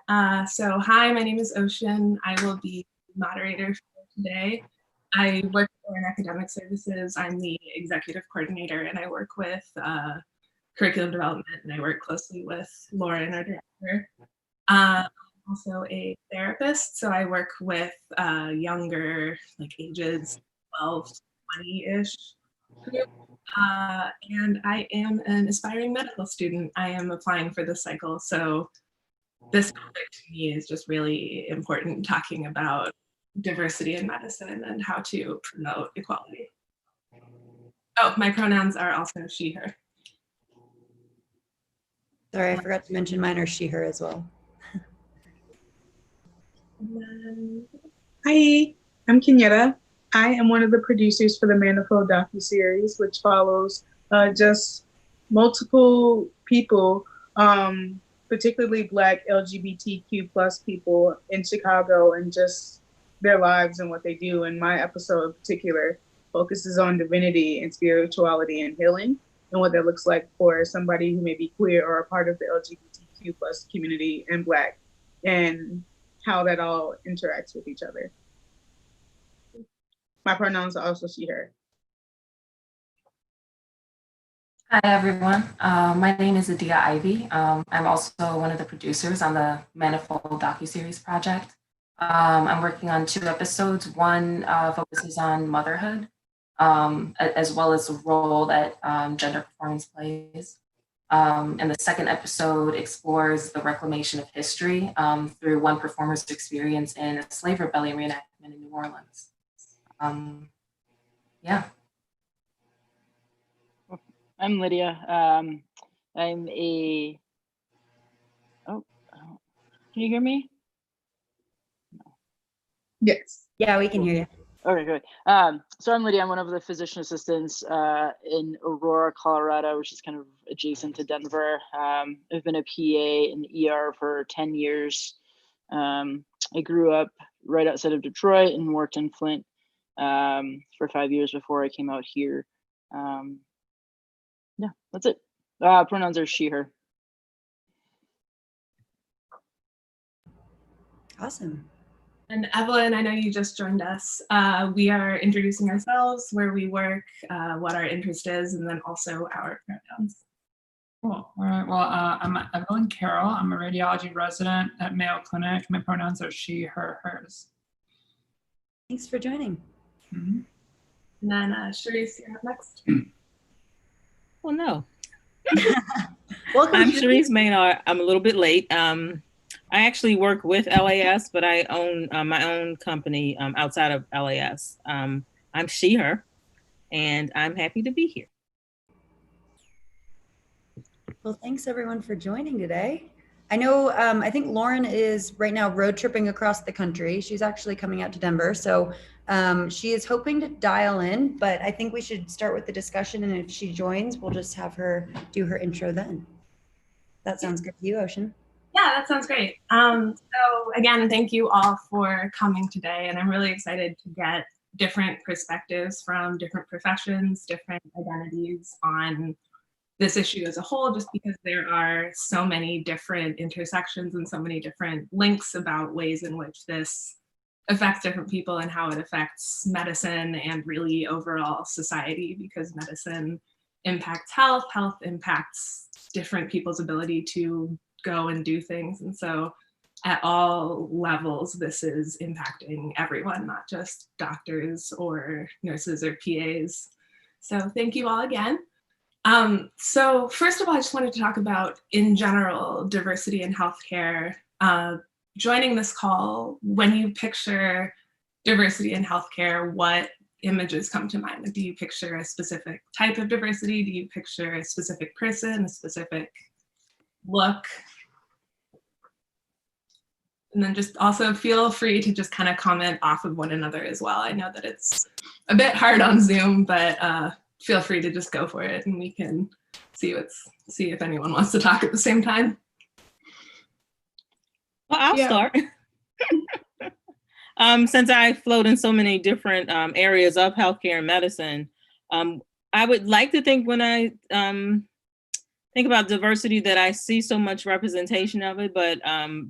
Hi, my name is Ocean. I will be moderator for today. I work at Loren Academic Services. I'm the executive coordinator, and I work with curriculum development, and I work closely with Loren, our director. I'm also a therapist, so I work with younger, like ages 12 to 20-ish group. And I am an aspiring medical student. I am applying for this cycle, so this topic to me is just really important, talking about diversity in medicine and how to promote equality. Oh, my pronouns are also she, her. Sorry, I forgot to mention mine are she, her as well. Hi, I'm Kiera. I am one of the producers for the Manifold docuseries, which follows just multiple people, particularly Black LGBTQ plus people in Chicago, and just their lives and what they do. And my episode in particular focuses on divinity and spirituality and healing, and what that looks like for somebody who may be queer or a part of the LGBTQ plus community and Black, and how that all interacts with each other. My pronouns are also she, her. Hi, everyone. My name is Lydia Ivy. I'm also one of the producers on the Manifold docuseries project. I'm working on 2 episodes. One focuses on motherhood, as well as the role that gender performance plays. And the second episode explores the reclamation of history through one performer's experience in a slave rebellion reenactment in New Orleans. Yeah. I'm Lydia. I'm a, can you hear me? Yes. Yeah, we can hear you. Okay, good. So I'm Lydia. I'm one of the physician assistants in Aurora, Colorado, which is kind of adjacent to Denver. I've been a PA in the ER for 10 years. I grew up right outside of Detroit and worked in Flint for 5 years before I came out here. Yeah, that's it. Pronouns are she, her. Awesome. And Evelyn, I know you just joined us. We are introducing ourselves, where we work, what our interest is, and then also our pronouns. Cool. All right. Well, I'm Evelyn Carroll. I'm a radiology resident at Mayo Clinic. My pronouns are she, her, hers. Thanks for joining. Mm-hmm. And then Charisse, you're up next. Well, no. Welcome. I'm Charisse Maynard. I'm a little bit late. I actually work with LAS, but I own my own company outside of LAS. I'm she, her, and I'm happy to be here. Well, thanks everyone for joining today. I know, I think Loren is right now road tripping across the country. She's actually coming out to Denver. So she is hoping to dial in, but I think we should start with the discussion. And if she joins, we'll just have her do her intro then. That sounds good to you, Ocean. Yeah, that sounds great. So again, thank you all for coming today. And I'm really excited to get different perspectives from different professions, different identities on this issue as a whole, just because there are so many different intersections and so many different links about ways in which this affects different people and how it affects medicine and really overall society, because medicine impacts health, health impacts different people's ability to go and do things. And so at all levels, this is impacting everyone, not just doctors or nurses or PAs. So thank you all again. So first of all, I just wanted to talk about, in general, diversity in healthcare. Joining this call, when you picture diversity in healthcare, what images come to mind? Like, do you picture a specific type of diversity? Do you picture a specific person, a specific look? And then just also feel free to just kind of comment off of one another as well. I know that it's a bit hard on Zoom, but feel free to just go for it, and we can see if anyone wants to talk at the same time. Well, I'll start. Since I float in so many different areas of healthcare and medicine, I would like to think when I think about diversity, that I see so much representation of it, but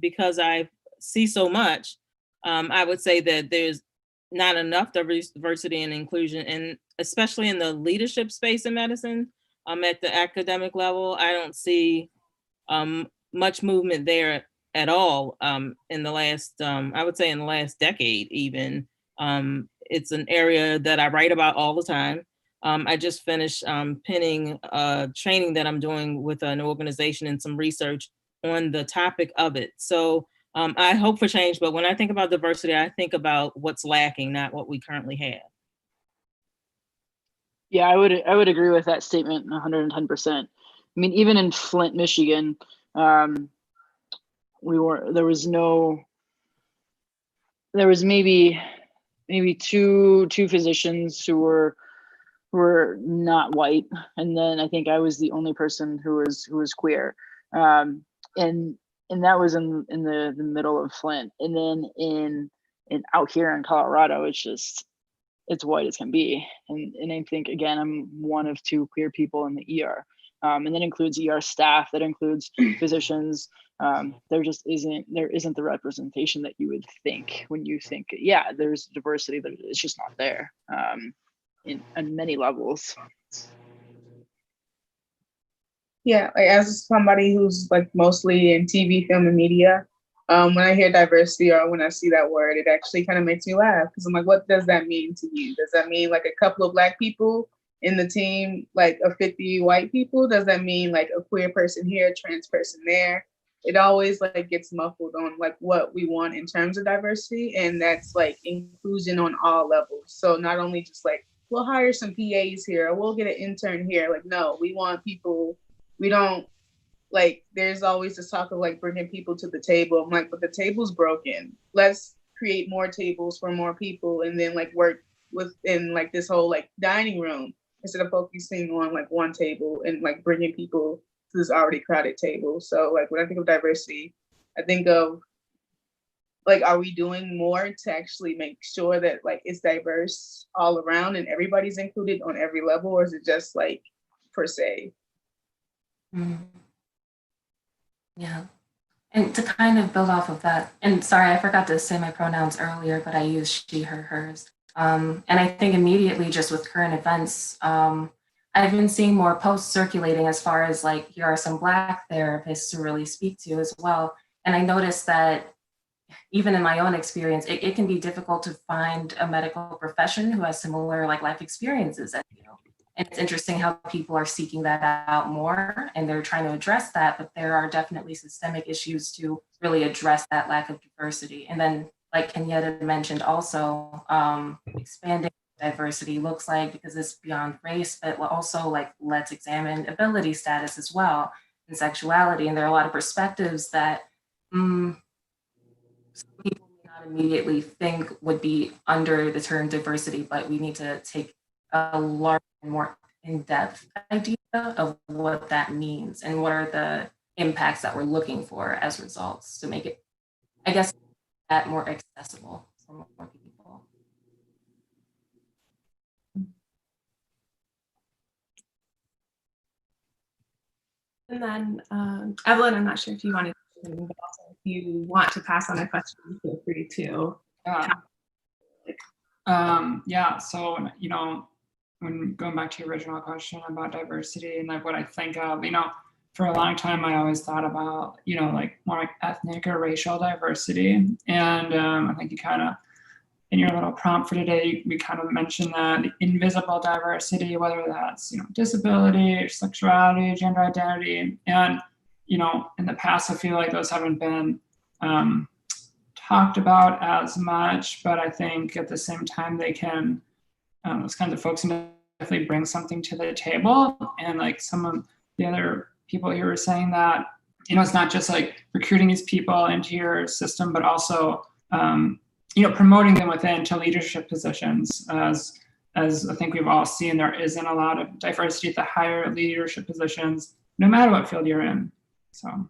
because I see so much, I would say that there's not enough diversity and inclusion, and especially in the leadership space in medicine. At the academic level, I don't see much movement there at all in the last, I would say in the last decade even. It's an area that I write about all the time. I just finished penning a training that I'm doing with an organization and some research on the topic of it. So I hope for change, but when I think about diversity, I think about what's lacking, not what we currently have. Yeah, I would agree with that statement 110%. I mean, even in Flint, Michigan, there was maybe two physicians who were not white, and then I think I was the only person who was queer, and that was in the middle of Flint. And then in out here in Colorado, it's white as can be, and I think, again, I'm one of two queer people in the ER, and that includes ER staff, that includes physicians. There isn't the representation that you would think when you think, yeah, there's diversity, but it's just not there on many levels. Yeah, like as somebody who's like mostly in TV, film, and media, when I hear diversity or when I see that word, it actually kind of makes me laugh, because I'm like, what does that mean to you? Does that mean like a couple of Black people in the team, like a 50 white people? Does that mean like a queer person here, a trans person there? It always like gets muffled on like what we want in terms of diversity, and that's like inclusion on all levels. So not only just like, we'll hire some PAs here, or we'll get an intern here. Like, no, we want people. We don't, like, there's always this talk of like bringing people to the table. I'm like, but the table's broken. Let's create more tables for more people, and then like work within like this whole like dining room, instead of focusing on like one table and like bringing people to this already crowded table. So like when I think of diversity, I think of like, are we doing more to actually make sure that like it's diverse all around and everybody's included on every level, or is it just like per se? Yeah. And to kind of build off of that, and sorry, I forgot to say my pronouns earlier, but I use she, her, hers. And I think immediately, just with current events, I've been seeing more posts circulating as far as like, here are some Black therapists to really speak to as well. And I noticed that even in my own experience, it can be difficult to find a medical profession who has similar like life experiences as you. And it's interesting how people are seeking that out more, and they're trying to address that, but there are definitely systemic issues to really address that lack of diversity. And then, like Kenyatta mentioned also, expanding diversity looks like, because it's beyond race, but also like, let's examine ability status as well, and sexuality. And there are a lot of perspectives that some people may not immediately think would be under the term diversity, but we need to take a larger and more in-depth idea of what that means and what are the impacts that we're looking for as results to make it, I guess, that more accessible for more people. And then Evelyn, I'm not sure if you wanted to, but also if you want to pass on a question, feel free to. Yeah, so, you know, when going back to your original question about diversity and like what I think of, you know, for a long time, I always thought about, you know, like more like ethnic or racial diversity. And I think you kind of, in your little prompt for today, we kind of mentioned that the invisible diversity, whether that's, you know, disability or sexuality, gender identity. And, you know, in the past, I feel like those haven't been talked about as much, but I think at the same time, they can, those kinds of folks can definitely bring something to the table. And like some of the other people here were saying that, you know, it's not just like recruiting these people into your system, but also, you know, promoting them within to leadership positions. As I think we've all seen, there isn't a lot of diversity at the higher leadership positions, no matter what field you're in. So.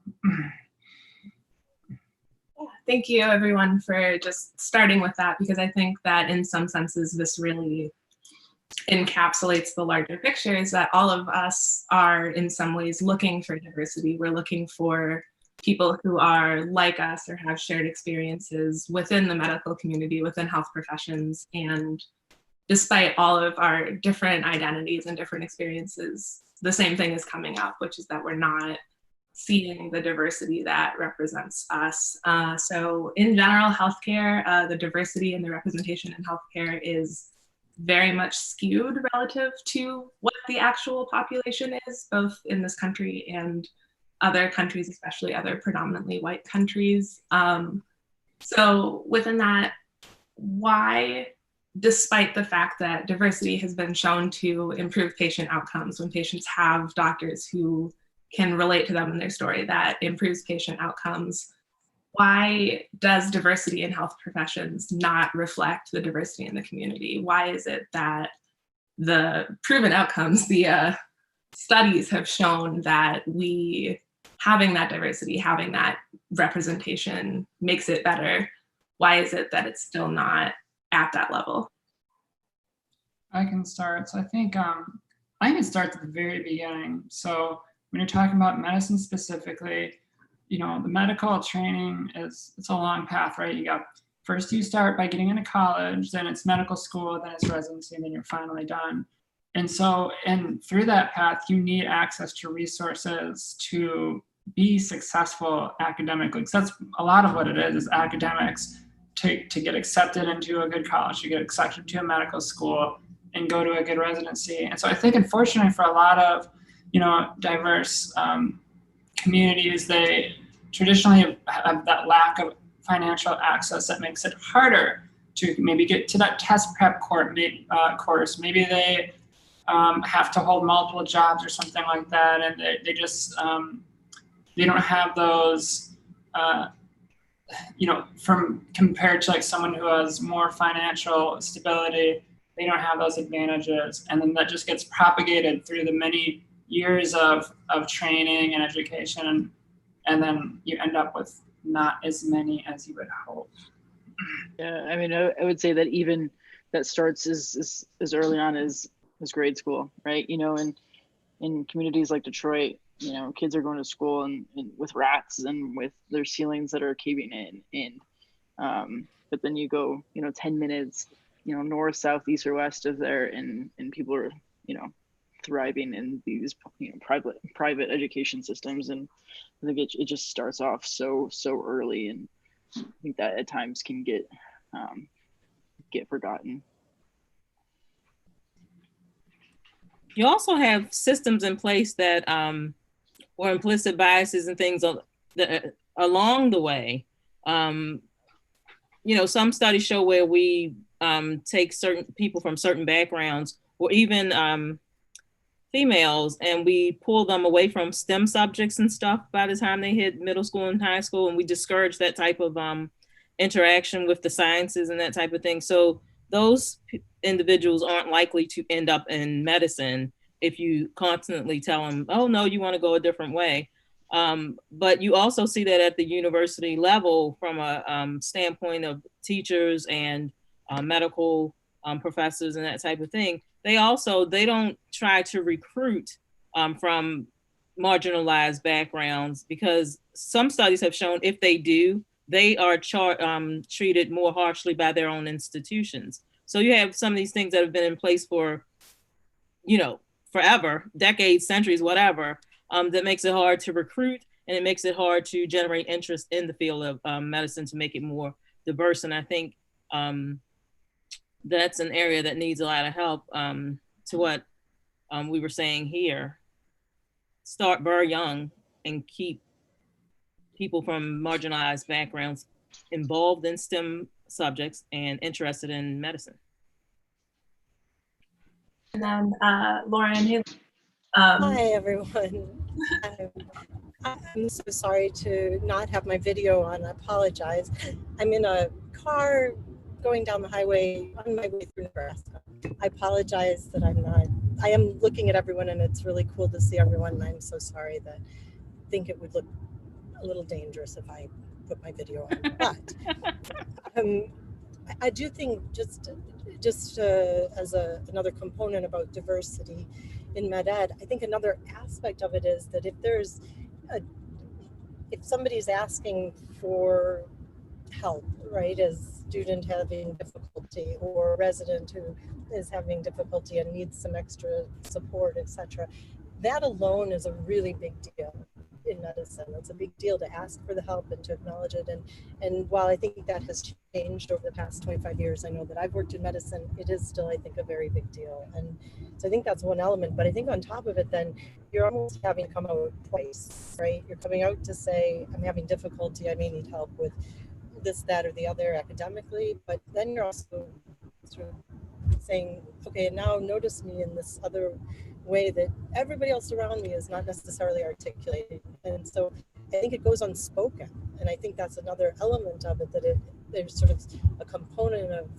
Thank you, everyone, for just starting with that, because I think that in some senses, this really encapsulates the larger picture is that all of us are in some ways looking for diversity. We're looking for people who are like us or have shared experiences within the medical community, within health professions. And despite all of our different identities and different experiences, the same thing is coming up, which is that we're not seeing the diversity that represents us. So in general, healthcare, the diversity and the representation in healthcare is very much skewed relative to what the actual population is, both in this country and other countries, especially other predominantly white countries. So within that, why, despite the fact that diversity has been shown to improve patient outcomes, when patients have doctors who can relate to them in their story, that improves patient outcomes, why does diversity in health professions not reflect the diversity in the community? Why is it that the proven outcomes, the studies have shown that having that diversity, having that representation makes it better? Why is it that it's still not at that level? I can start. So I think it starts at the very beginning. So when you're talking about medicine specifically, the medical training it's a long path, right? First you start by getting into college, then it's medical school, then it's residency, and then you're finally done. And through that path, you need access to resources to be successful academically. Because that's a lot of what it is academics to get accepted into a good college, to get accepted to a medical school and go to a good residency. And so I think, unfortunately, for a lot of, diverse communities, they traditionally have that lack of financial access that makes it harder to maybe get to that test prep course. Maybe they have to hold multiple jobs or something like that, and they just they don't have those from compared to like someone who has more financial stability. They don't have those advantages, and then that just gets propagated through the many years of training and education, and then you end up with not as many as you would hope. Yeah, I mean, I would say that even that starts as early on as grade school, right? And in communities like Detroit, kids are going to school and with rats and with their ceilings that are caving in. But then you go, 10 minutes, north, south, east, or west of there, and people are, thriving in these, private education systems. And I think it just starts off so early, and I think that at times can get forgotten. You also have systems in place that or implicit biases and things along the way. Some studies show where we take certain people from certain backgrounds, or even females, and we pull them away from STEM subjects and stuff by the time they hit middle school and high school, and we discourage that type of interaction with the sciences and that type of thing. So those individuals aren't likely to end up in medicine if you constantly tell them, oh no, you want to go a different way. But you also see that at the university level from a standpoint of teachers and medical professors and that type of thing. They don't try to recruit from marginalized backgrounds, because some studies have shown if they do, they are treated more harshly by their own institutions. So you have some of these things that have been in place for, forever, decades, centuries, whatever, that makes it hard to recruit, and it makes it hard to generate interest in the field of medicine to make it more diverse. And I think that's an area that needs a lot of help. To what we were saying here, start very young and keep people from marginalized backgrounds involved in STEM subjects and interested in medicine. And then Loren, hey. Hi everyone. I'm so sorry to not have my video on. I apologize. I'm in a car going down the highway on my way through Nebraska. I apologize that I am looking at everyone, and it's really cool to see everyone. And I'm so sorry that I think it would look a little dangerous if I put my video on. But I do think just just as another component about diversity in med ed, I think another aspect of it is that if somebody's asking for help, right, as student having difficulty or resident who is having difficulty and needs some extra support, etc., that alone is a really big deal in medicine. It's a big deal to ask for the help and to acknowledge it. And while I think that has changed over the past 25 years, I know that I've worked in medicine, it is still, I think, a very big deal. And so I think that's one element. But I think on top of it, then you're almost having to come out twice, right? You're coming out to say, I'm having difficulty, I may need help with this, that, or the other academically, but then you're also sort of saying, okay, now notice me in this other way that everybody else around me is not necessarily articulating. And so I think it goes unspoken. And I think that's another element of it, that there's sort of a component of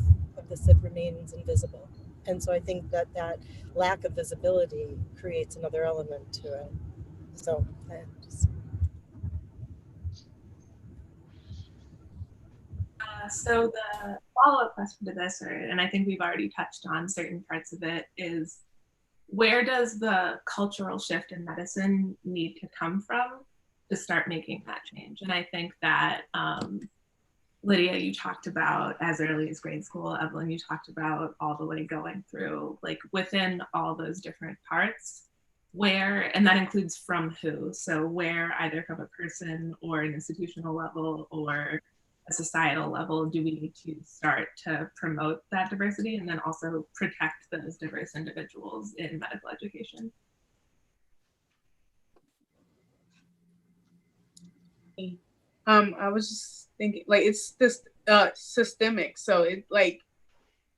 this that remains invisible. And so I think that lack of visibility creates another element to it. So I just... So the follow-up question to this, and I think we've already touched on certain parts of it, is where does the cultural shift in medicine need to come from to start making that change? And I think that Lydia, you talked about as early as grade school. Evelyn, you talked about all the way going through, like within all those different parts, where, and that includes from who, so where either from a person or an institutional level or a societal level do we need to start to promote that diversity and then also protect those diverse individuals in medical education? I was just thinking, like, it's this systemic. So it, like,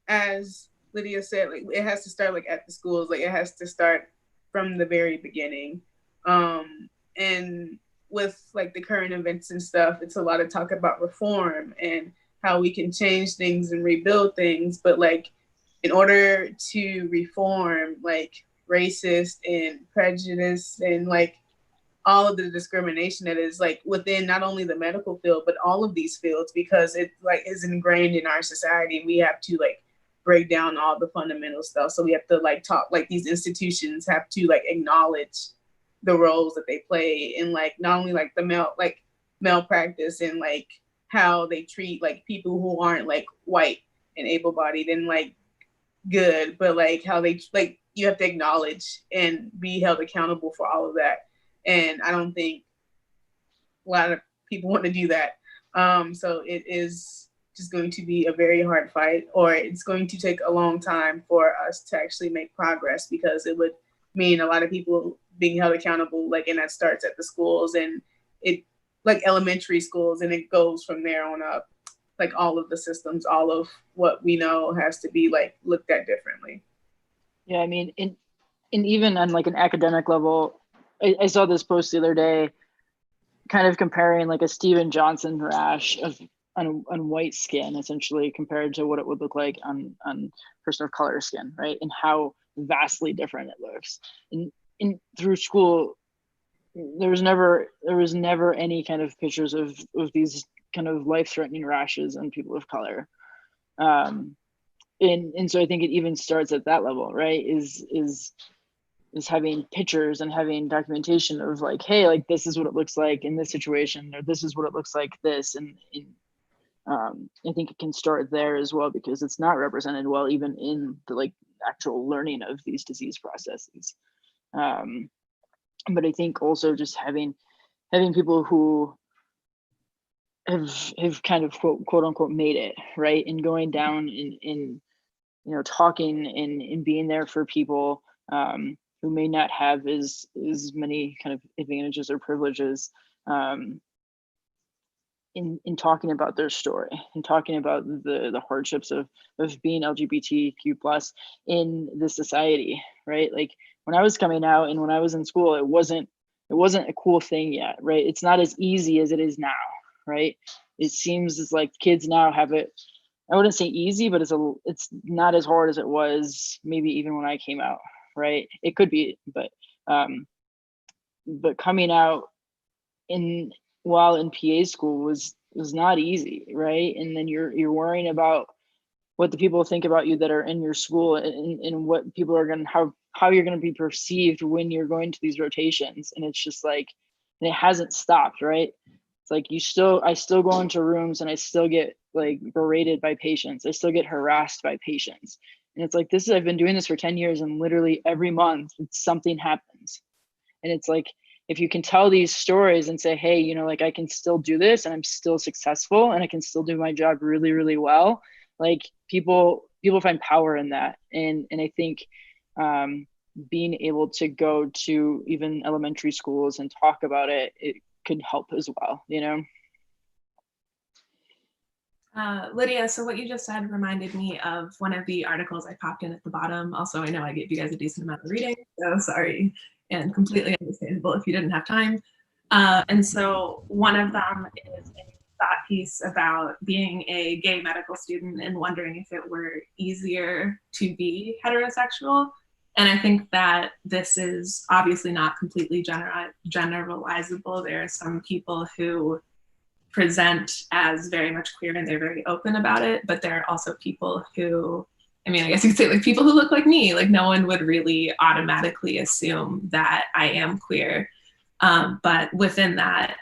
as Lydia said, like, it has to start like at the schools. Like, it has to start from the very beginning. And with like the current events and stuff, it's a lot of talk about reform and how we can change things and rebuild things. But like, in order to reform like racist and prejudice and like all of the discrimination that is like within not only the medical field, but all of these fields, because it like is ingrained in our society. We have to like break down all the fundamental stuff. So we have to like talk, like these institutions have to like acknowledge the roles that they play in like not only like the malpractice and like how they treat like people who aren't like white and able-bodied and like good, but like how they like you have to acknowledge and be held accountable for all of that. And I don't think a lot of people want to do that. So it is just going to be a very hard fight, or it's going to take a long time for us to actually make progress, because it would mean a lot of people being held accountable, like, and that starts at the schools and it like elementary schools, and it goes from there on up. Like all of the systems, all of what we know has to be like looked at differently. Yeah, I mean, in even on like an academic level, I saw this post the other day, kind of comparing like a Steven Johnson rash on white skin, essentially, compared to what it would look like on person of color skin, right? And how vastly different it looks. In through school, there was never any kind of pictures of these kind of life-threatening rashes on people of color. And so I think it even starts at that level, right? Is having pictures and having documentation of like, hey, like this is what it looks like in this situation, or this is what it looks like this. And I think it can start there as well, because it's not represented well even in the like actual learning of these disease processes. But I think also just having people who have kind of quote unquote made it, right, and going down in talking and being there for people who may not have as many kind of advantages or privileges, in talking about their story and talking about the hardships of being LGBTQ plus in this society, right? Like when I was coming out and when I was in school, it wasn't a cool thing yet, right? It's not as easy as it is now, right? It seems as like kids now have it, I wouldn't say easy, but it's not as hard as it was maybe even when I came out, right? It could be, but coming out while in PA school was not easy, right? And then you're worrying about what the people think about you that are in your school, and what people are going to, how you're going to be perceived when you're going to these rotations. And it's just like, and it hasn't stopped, right? It's like I still go into rooms and I still get like berated by patients. I still get harassed by patients. And it's like, I've been doing this for 10 years, and literally every month something happens. And it's like, if you can tell these stories and say, hey, you know, like I can still do this and I'm still successful and I can still do my job really, really well. Like people find power in that. And I think being able to go to even elementary schools and talk about it, it could help as well, you know? Lydia, so what you just said reminded me of one of the articles I popped in at the bottom. Also, I know I gave you guys a decent amount of reading, so sorry, and completely understandable if you didn't have time. And so one of them is a thought piece about being a gay medical student and wondering if it were easier to be heterosexual. And I think that this is obviously not completely generalizable. There are some people who present as very much queer and they're very open about it, but there are also people who, I mean, I guess you could say like people who look like me, like no one would really automatically assume that I am queer. But within that,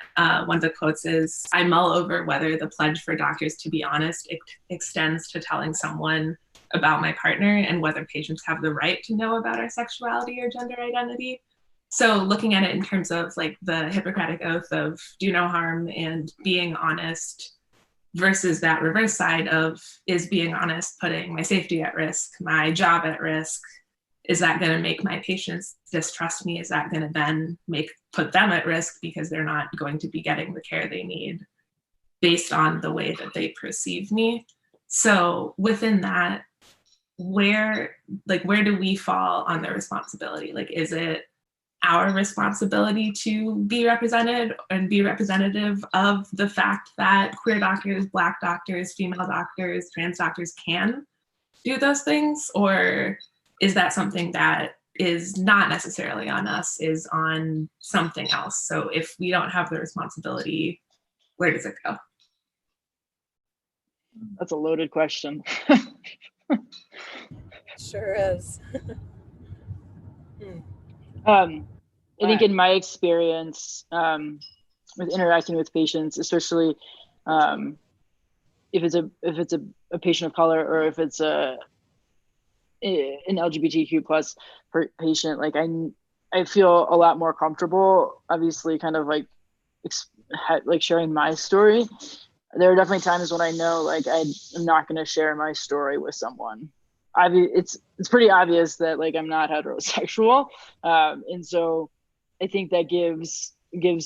one of the quotes is, I mull over whether the pledge for doctors to be honest extends to telling someone about my partner, and whether patients have the right to know about our sexuality or gender identity. So looking at it in terms of like the Hippocratic Oath of do no harm and being honest versus that reverse side of, is being honest putting my safety at risk, my job at risk? Is that going to make my patients distrust me? Is that going to then put them at risk because they're not going to be getting the care they need based on the way that they perceive me? So within that, where do we fall on the responsibility? Like, is it our responsibility to be represented and be representative of the fact that queer doctors, Black doctors, female doctors, trans doctors can do those things? Or is that something that is not necessarily on us, is on something else? So if we don't have the responsibility, where does it go? That's a loaded question. Sure is. I think in my experience with interacting with patients, especially if it's a patient of color, or if it's an LGBTQ plus patient, like I feel a lot more comfortable, obviously, kind of like sharing my story. There are definitely times when I know like I'm not going to share my story with someone. It's pretty obvious that like I'm not heterosexual, and so I think that gives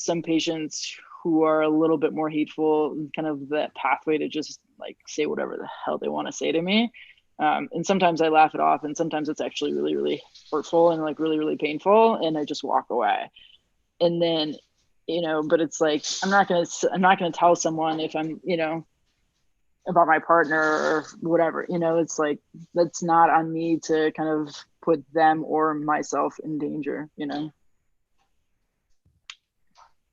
some patients who are a little bit more hateful kind of that pathway to just like say whatever the hell they want to say to me. And sometimes I laugh it off, and sometimes it's actually really, really hurtful and like really, really painful, and I just walk away. And then, you know, but it's like I'm not gonna tell someone if I'm, you know, about my partner or whatever, you know. It's like that's not on me to kind of put them or myself in danger, you know.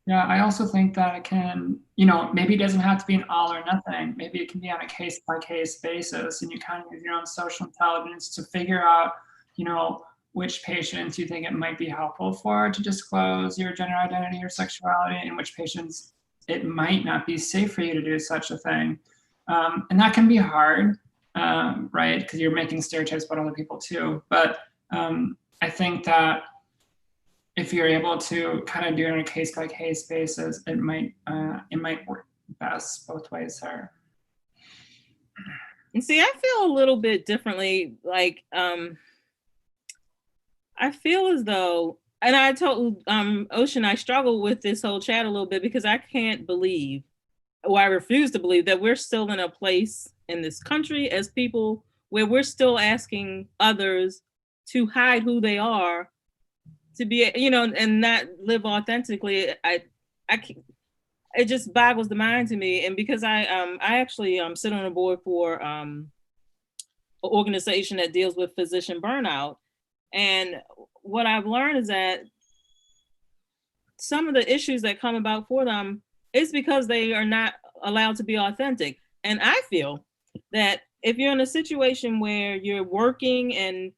Yeah, I also think that it can, you know, maybe it doesn't have to be an all or nothing. Maybe it can be on a case by case basis, and you kind of use your own social intelligence to figure out, you know, which patients you think it might be helpful for to disclose your gender identity or sexuality, and which patients it might not be safe for you to do such a thing. And that can be hard, right? Because you're making stereotypes about other people too. But I think that if you're able to kind of do it on a case by case basis, it might work best both ways there. And see, I feel a little bit differently. Like, I feel as though, and I told Ocean, I struggle with this whole chat a little bit because I can't believe, or I refuse to believe, that we're still in a place in this country as people where we're still asking others to hide who they are, to be, you know, and not live authentically. It just boggles the mind to me. And because I actually sit on a board for an organization that deals with physician burnout, and what I've learned is that some of the issues that come about for them is because they are not allowed to be authentic. And I feel that if you're in a situation where you're working and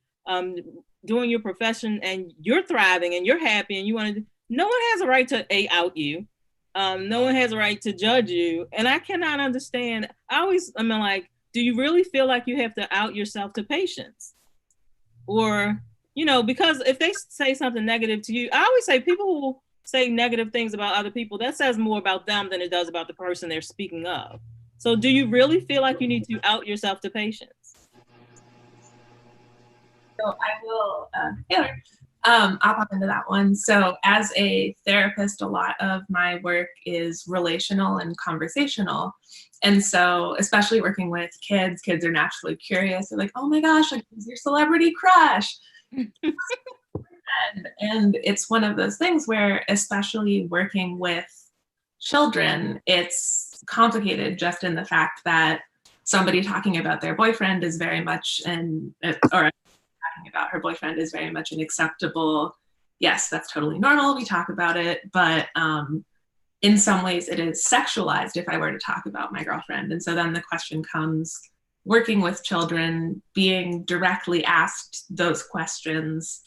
doing your profession and you're thriving and you're happy and you want to, no one has a right to out you. No one has a right to judge you. And I cannot understand. I mean, like, do you really feel like you have to out yourself to patients? Or, you know, because if they say something negative to you, I always say people who say negative things about other people, that says more about them than it does about the person they're speaking of. So do you really feel like you need to out yourself to patients? So I will, I'll pop into that one. So as a therapist, a lot of my work is relational and conversational. And so especially working with kids are naturally curious. They're like, oh my gosh, like, who's your celebrity crush? And it's one of those things where, especially working with children, it's complicated just in the fact that somebody talking about their boyfriend is very much or talking about her boyfriend is very much an acceptable, yes, that's totally normal, we talk about it, but in some ways it is sexualized if I were to talk about my girlfriend. And so then the question comes, working with children, being directly asked those questions,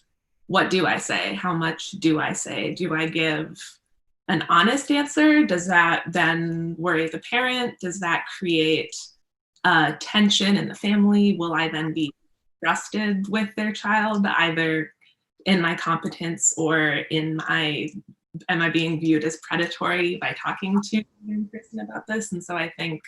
what do I say? How much do I say? Do I give an honest answer? Does that then worry the parent? Does that create tension in the family? Will I then be trusted with their child, either in my competence or am I being viewed as predatory by talking to a young person about this? And so I think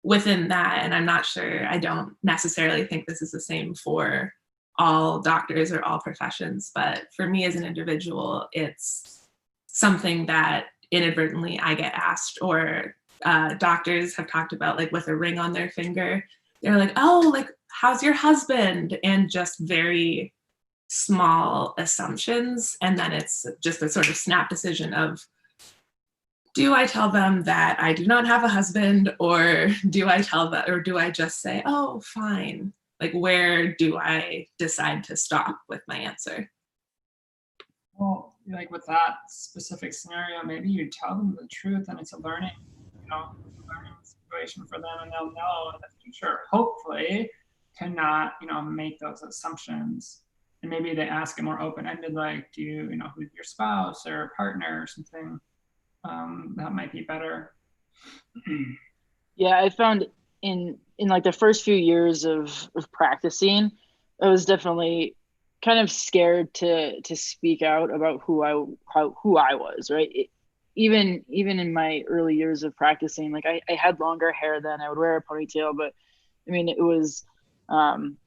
within that, and I'm not sure, I don't necessarily think this is the same for all doctors or all professions, but for me as an individual, it's something that inadvertently I get asked, or doctors have talked about, like with a ring on their finger, they're like, oh, like, how's your husband? And just very small assumptions. And then it's just a sort of snap decision of, do I tell them that I do not have a husband, or do I just say, oh, fine? Like, where do I decide to stop with my answer? Well, like with that specific scenario, maybe you tell them the truth and it's a learning situation for them, and they'll know in the future, hopefully, to not, make those assumptions. And maybe they ask it more open-ended, like, do you know, who's your spouse or partner or something? That might be better. Yeah, I found in like the first few years of practicing, I was definitely kind of scared to speak out about who I was, right? Even in my early years of practicing, like I had longer hair then, I would wear a ponytail, but I mean, it was known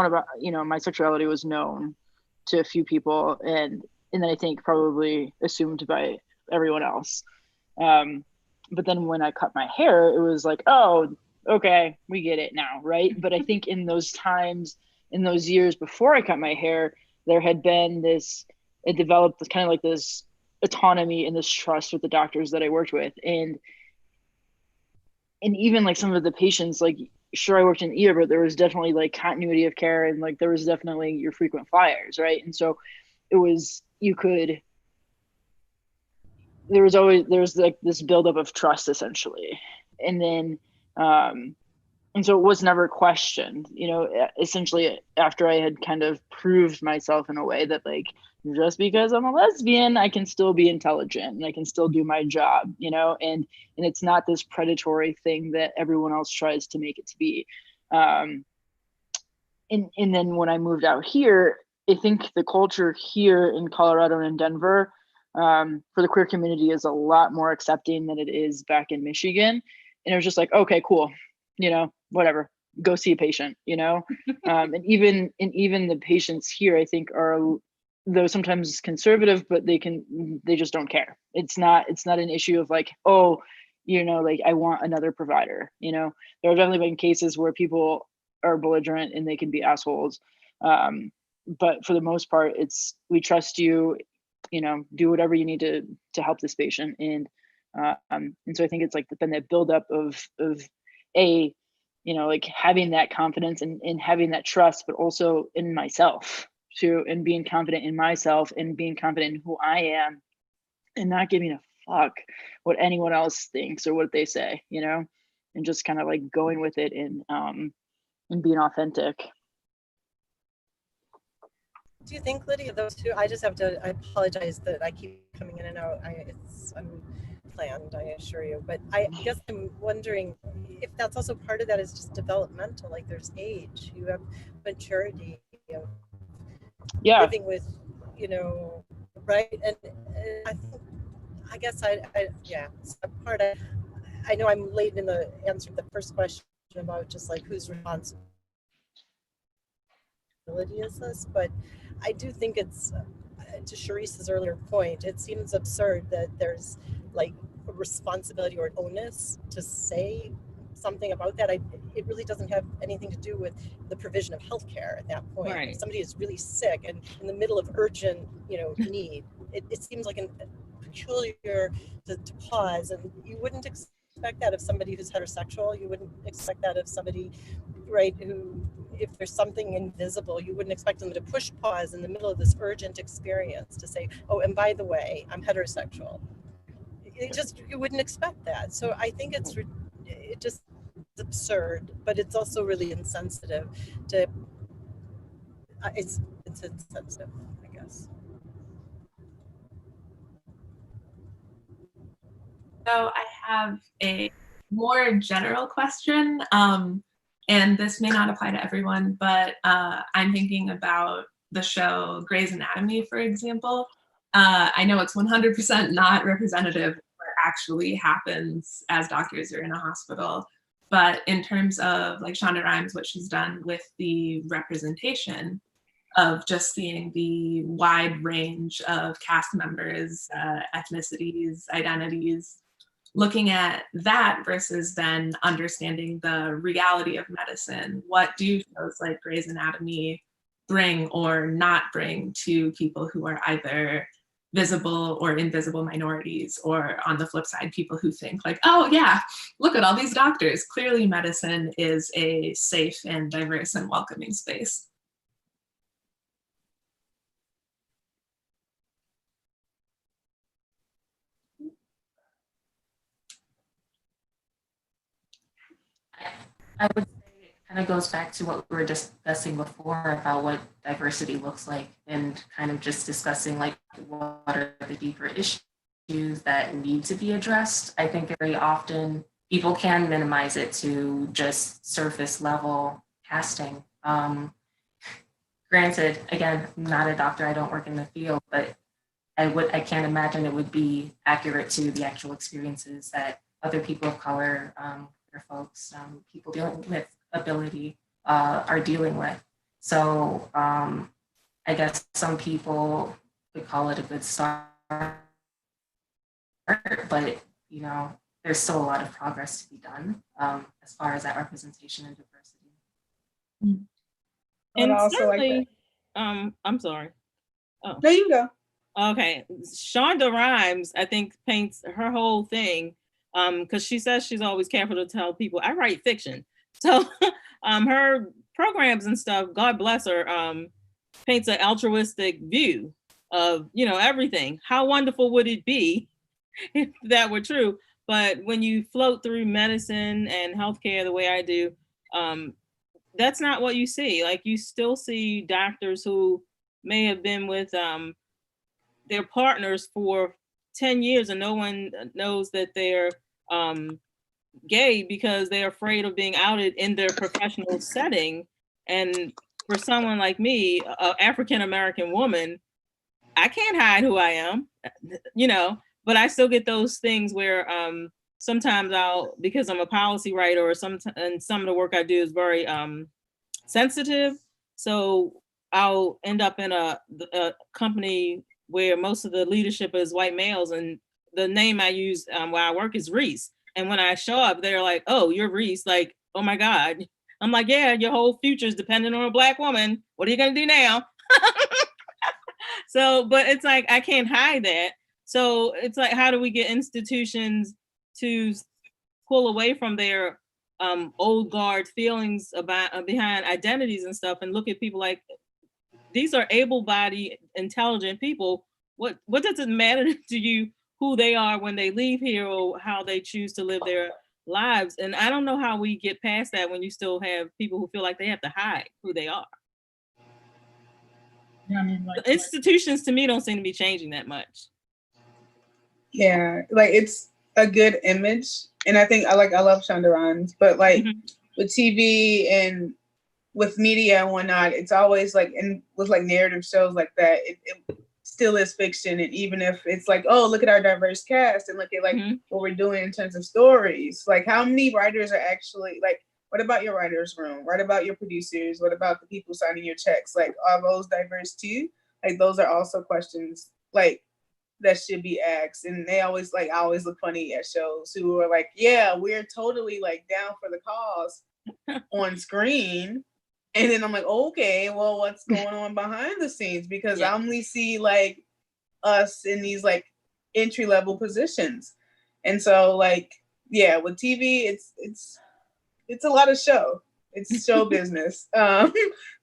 about, my sexuality was known to a few people, and then I think probably assumed by everyone else. But then when I cut my hair, it was like, oh, okay, we get it now, right? But I think in those times, in those years before I cut my hair, there had been it developed kind of like this autonomy and this trust with the doctors that I worked with. And even like some of the patients, like, sure, I worked in ER, but there was definitely like continuity of care, and like there was definitely your frequent flyers, right? And so it was, there was like this buildup of trust essentially. And then, and so it was never questioned, essentially after I had kind of proved myself in a way that, like, just because I'm a lesbian, I can still be intelligent and I can still do my job, and it's not this predatory thing that everyone else tries to make it to be. And then when I moved out here, I think the culture here in Colorado and in Denver, for the queer community is a lot more accepting than it is back in Michigan. And it was just like, okay, cool, whatever, go see a patient, and even the patients here, I think, are, though sometimes conservative, but they just don't care. It's not an issue of like, oh, like, I want another provider. There have definitely been cases where people are belligerent and they can be assholes. But for the most part, it's, we trust you, do whatever you need to help this patient. And so I think it's like been that buildup of like having that confidence and having that trust, but also in myself too, and being confident in myself and being confident in who I am, and not giving a fuck what anyone else thinks or what they say, and just kind of like going with it and being authentic. Do you think, Lydia, those two, I apologize that I keep coming in and out. It's unplanned, I assure you. But I guess I'm wondering if that's also part of that is just developmental, like there's age, you have maturity of living with, you know, right? And I guess I know I'm late in the answer to the first question about just like whose responsibility is this, but I do think it's, to Sharice's earlier point, it seems absurd that there's like a responsibility or an onus to say something about that. It really doesn't have anything to do with the provision of healthcare at that point. Right. If somebody is really sick and in the middle of urgent, need, it seems like peculiar to pause, and you wouldn't expect that of somebody who's heterosexual. You wouldn't expect that of somebody, right, who, if there's something invisible, you wouldn't expect them to push pause in the middle of this urgent experience to say, oh, and by the way, I'm heterosexual. You wouldn't expect that. So I think it's absurd, but it's also really insensitive to, it's insensitive, I guess. So I have a more general question, and this may not apply to everyone, but I'm thinking about the show Grey's Anatomy, for example. I know it's 100% not representative of what actually happens as doctors are in a hospital, but in terms of like Shonda Rhimes, what she's done with the representation of just seeing the wide range of cast members, ethnicities, identities, looking at that versus then understanding the reality of medicine. What do shows like Grey's Anatomy bring or not bring to people who are either visible or invisible minorities, or on the flip side, people who think like, oh yeah, look at all these doctors. Clearly medicine is a safe and diverse and welcoming space. I would say it kind of goes back to what we were discussing before about what diversity looks like, and kind of just discussing like what are the deeper issues that need to be addressed. I think very often people can minimize it to just surface level casting. Granted, again, I'm not a doctor, I don't work in the field, but I can't imagine it would be accurate to the actual experiences that other people of color, folks, people dealing with ability are dealing with. So I guess some people could call it a good start, but there's still a lot of progress to be done as far as that representation and diversity. And also certainly, like I'm sorry. Oh. No, you go. Okay, Shonda Rhimes, I think, paints her whole thing, because she says she's always careful to tell people, I write fiction. So her programs and stuff, God bless her, paints an altruistic view of, everything. How wonderful would it be if that were true? But when you float through medicine and healthcare the way I do, that's not what you see. Like, you still see doctors who may have been with their partners for 10 years and no one knows that they're gay because they're afraid of being outed in their professional setting. And for someone like me, an African-American woman, I can't hide who I am, but I still get those things where sometimes because I'm a policy writer, and some of the work I do is very sensitive. So I'll end up in a company where most of the leadership is white males, and the name I use where I work is Reese. And when I show up, they're like, oh, you're Reese. Like, oh my God. I'm like, yeah, your whole future is dependent on a Black woman. What are you gonna do now? So, but it's like, I can't hide that. So it's like, how do we get institutions to pull away from their old guard feelings about behind identities and stuff, and look at people like, these are able-bodied, intelligent people. What does it matter to you who they are when they leave here, or how they choose to live their lives. And I don't know how we get past that when you still have people who feel like they have to hide who they are. Yeah, I mean, like The institutions to me don't seem to be changing that much. Yeah, like it's a good image, and I think I love Shonda Rhimes, but like with TV and with media and whatnot, it's always like, and with like narrative shows like that, it still is fiction. And even if it's like, oh, look at our diverse cast and look at like what we're doing in terms of stories, like how many writers are actually like, what about your writer's room? What about your producers? What about the people signing your checks? Like, are those diverse too? Like, those are also questions like that should be asked. And they always like, I always look funny at shows who are like, yeah, we're totally like down for the cause on screen. And then I'm like, okay, well, what's going on behind the scenes? Because I only see like us in these like entry level positions. And so like, yeah, with TV, it's a lot of show. It's show business.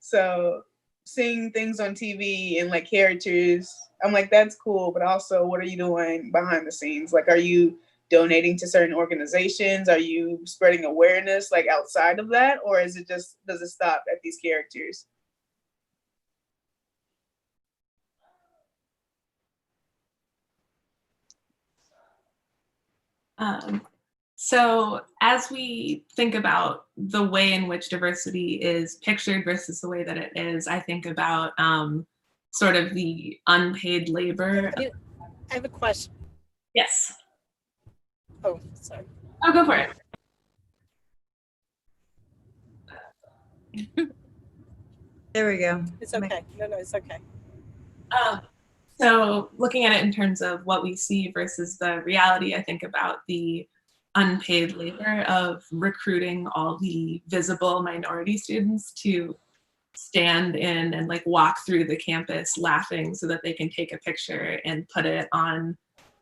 So seeing things on TV and like characters, I'm like, that's cool. But also, what are you doing behind the scenes? Like, are you donating to certain organizations? Are you spreading awareness like outside of that? Or is it just, does it stop at these characters? So as we think about the way in which diversity is pictured versus the way that it is, I think about sort of the unpaid labor. I have a question. Yes. Oh, sorry. Oh, go for it. There we go. It's okay. No, it's okay. So looking at it in terms of what we see versus the reality, I think about the unpaid labor of recruiting all the visible minority students to stand in and like walk through the campus laughing so that they can take a picture and put it on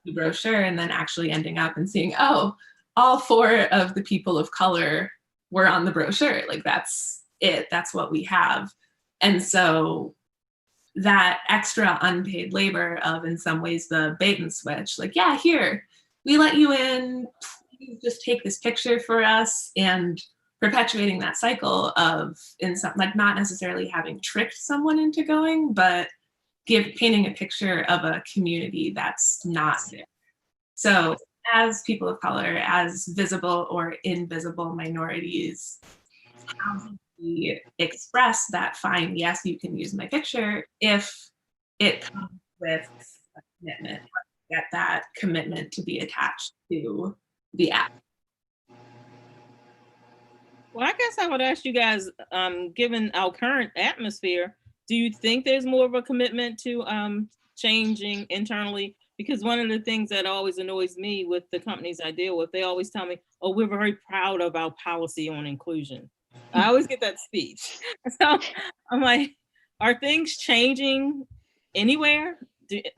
the brochure, and then actually ending up and seeing, oh, all 4 of the people of color were on the brochure. Like that's it, that's what we have. And so that extra unpaid labor of, in some ways, the bait and switch, like, yeah, here, we let you in, you just take this picture for us, and perpetuating that cycle of, in some, like, not necessarily having tricked someone into going, but painting a picture of a community that's not there. So as people of color, as visible or invisible minorities, how do we express that, fine, yes, you can use my picture, if it comes with a commitment, get that commitment to be attached to the app? Well, I guess I would ask you guys, given our current atmosphere, do you think there's more of a commitment to changing internally? Because one of the things that always annoys me with the companies I deal with, they always tell me, oh, we're very proud of our policy on inclusion. I always get that speech. So I'm like, are things changing anywhere?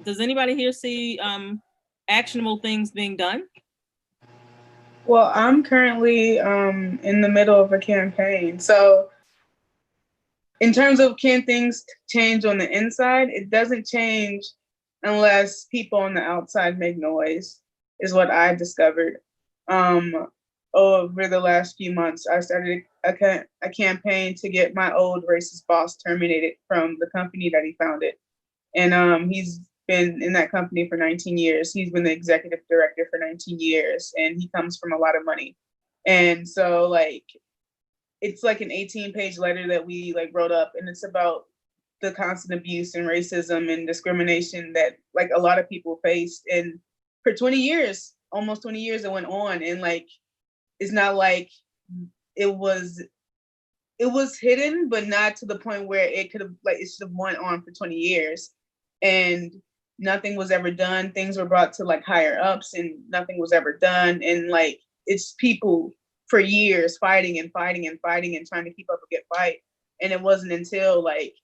Does anybody here see actionable things being done? Well, I'm currently in the middle of a campaign. So in terms of can things change on the inside, it doesn't change unless people on the outside make noise, is what I discovered. Over the last few months, I started a campaign to get my old racist boss terminated from the company that he founded. And he's been in that company for 19 years. He's been the executive director for 19 years, and he comes from a lot of money. And so like, it's like an 18-page letter that we like wrote up, and it's about the constant abuse and racism and discrimination that like a lot of people faced. And for 20 years, almost 20 years, it went on. And like, it's not like it was hidden, but not to the point where it could have, like, it should have went on for 20 years. And nothing was ever done. Things were brought to like higher ups, and nothing was ever done. And like, it's people for years fighting and fighting and fighting and trying to keep up a good fight. And it wasn't until like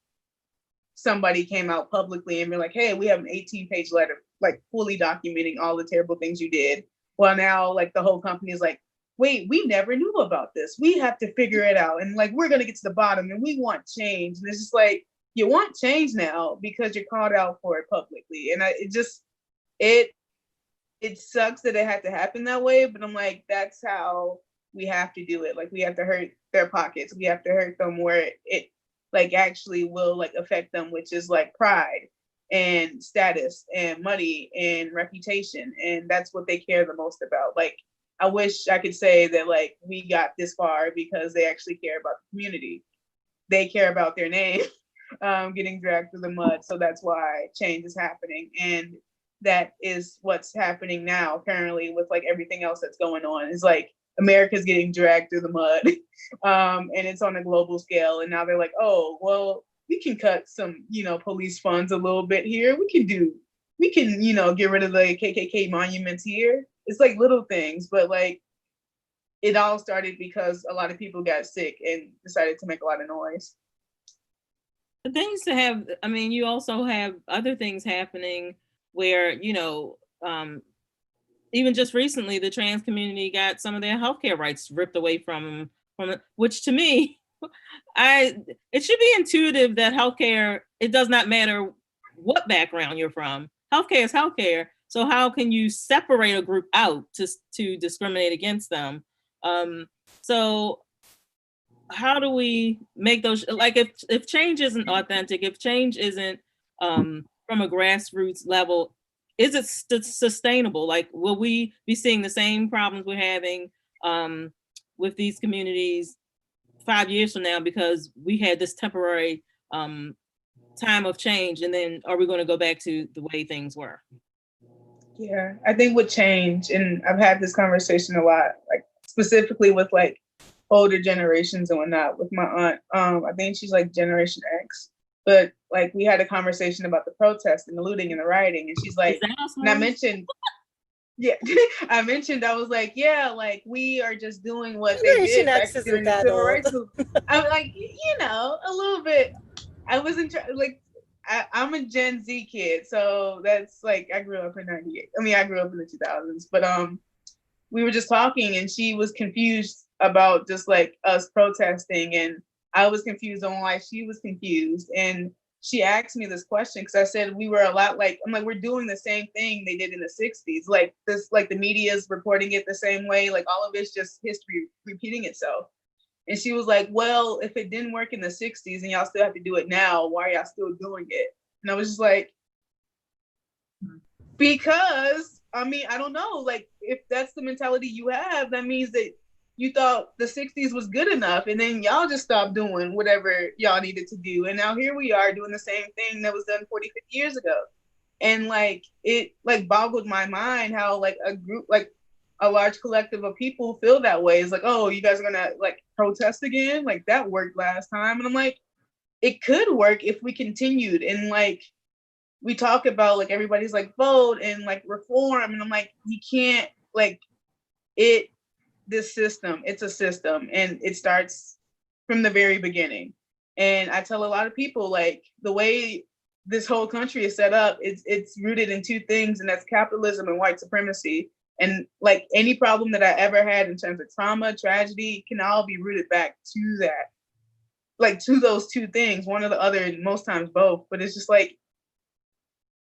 somebody came out publicly and be like, hey, we have an 18-page letter, like fully documenting all the terrible things you did. Well, now like the whole company is like, wait, we never knew about this. We have to figure it out. And like, we're going to get to the bottom, and we want change. And it's just like, you want change now because you're called out for it publicly. And it sucks that it had to happen that way, but I'm like, that's how we have to do it. Like, we have to hurt their pockets. We have to hurt them where it like actually will like affect them, which is like pride and status and money and reputation. And that's what they care the most about. Like, I wish I could say that like we got this far because they actually care about the community. They care about their name getting dragged through the mud. So that's why change is happening. And that is what's happening now currently with like everything else that's going on. Is like America's getting dragged through the mud and it's on a global scale. And now they're like, oh, well, we can cut some, police funds a little bit here. We can, get rid of the KKK monuments here. It's like little things, but like it all started because a lot of people got sick and decided to make a lot of noise. The things to have, I mean, you also have other things happening where, even just recently, the trans community got some of their healthcare rights ripped away from them, which to me, it should be intuitive that healthcare, it does not matter what background you're from. Healthcare is healthcare. So how can you separate a group out to discriminate against them? So how do we make those, like if change isn't authentic, if change isn't from a grassroots level, is it sustainable? Like, will we be seeing the same problems we're having with these communities 5 years from now because we had this temporary time of change, and then are we going to go back to the way things were? Yeah, I think with change, and I've had this conversation a lot, like specifically with like older generations and whatnot with my aunt. I think she's like Generation X, but like we had a conversation about the protest and the looting and the rioting, and she's like, and I mentioned, yeah, I was like, yeah, like we are just doing what they did back during the civil rights movement. I'm like, a little bit. I wasn't like. I'm a Gen Z kid, so that's like I grew up in '98. I mean, I grew up in the 2000s, but we were just talking, and she was confused about just like us protesting, and I was confused on why she was confused. And she asked me this question because I said we were a lot like, I'm like, we're doing the same thing they did in the '60s, like this, like the media is reporting it the same way, like all of it's just history repeating itself. And she was like, well, if it didn't work in the 60s and y'all still have to do it now, why are y'all still doing it? And I was just like, because, I mean, I don't know. Like, if that's the mentality you have, that means that you thought the 60s was good enough. And then y'all just stopped doing whatever y'all needed to do. And now here we are doing the same thing that was done 40, 50 years ago. And like, it like boggled my mind how like a group, like a large collective of people feel that way. It's like, oh, you guys are gonna like protest again? Like that worked last time. And I'm like, it could work if we continued. And like, we talk about like, everybody's like vote and like reform. And I'm like, you can't like this system, it's a system and it starts from the very beginning. And I tell a lot of people like the way this whole country is set up, it's rooted in two things, and that's capitalism and white supremacy. And like any problem that I ever had in terms of trauma, tragedy, can all be rooted back to that, like to those two things, one or the other, and most times both. But it's just like,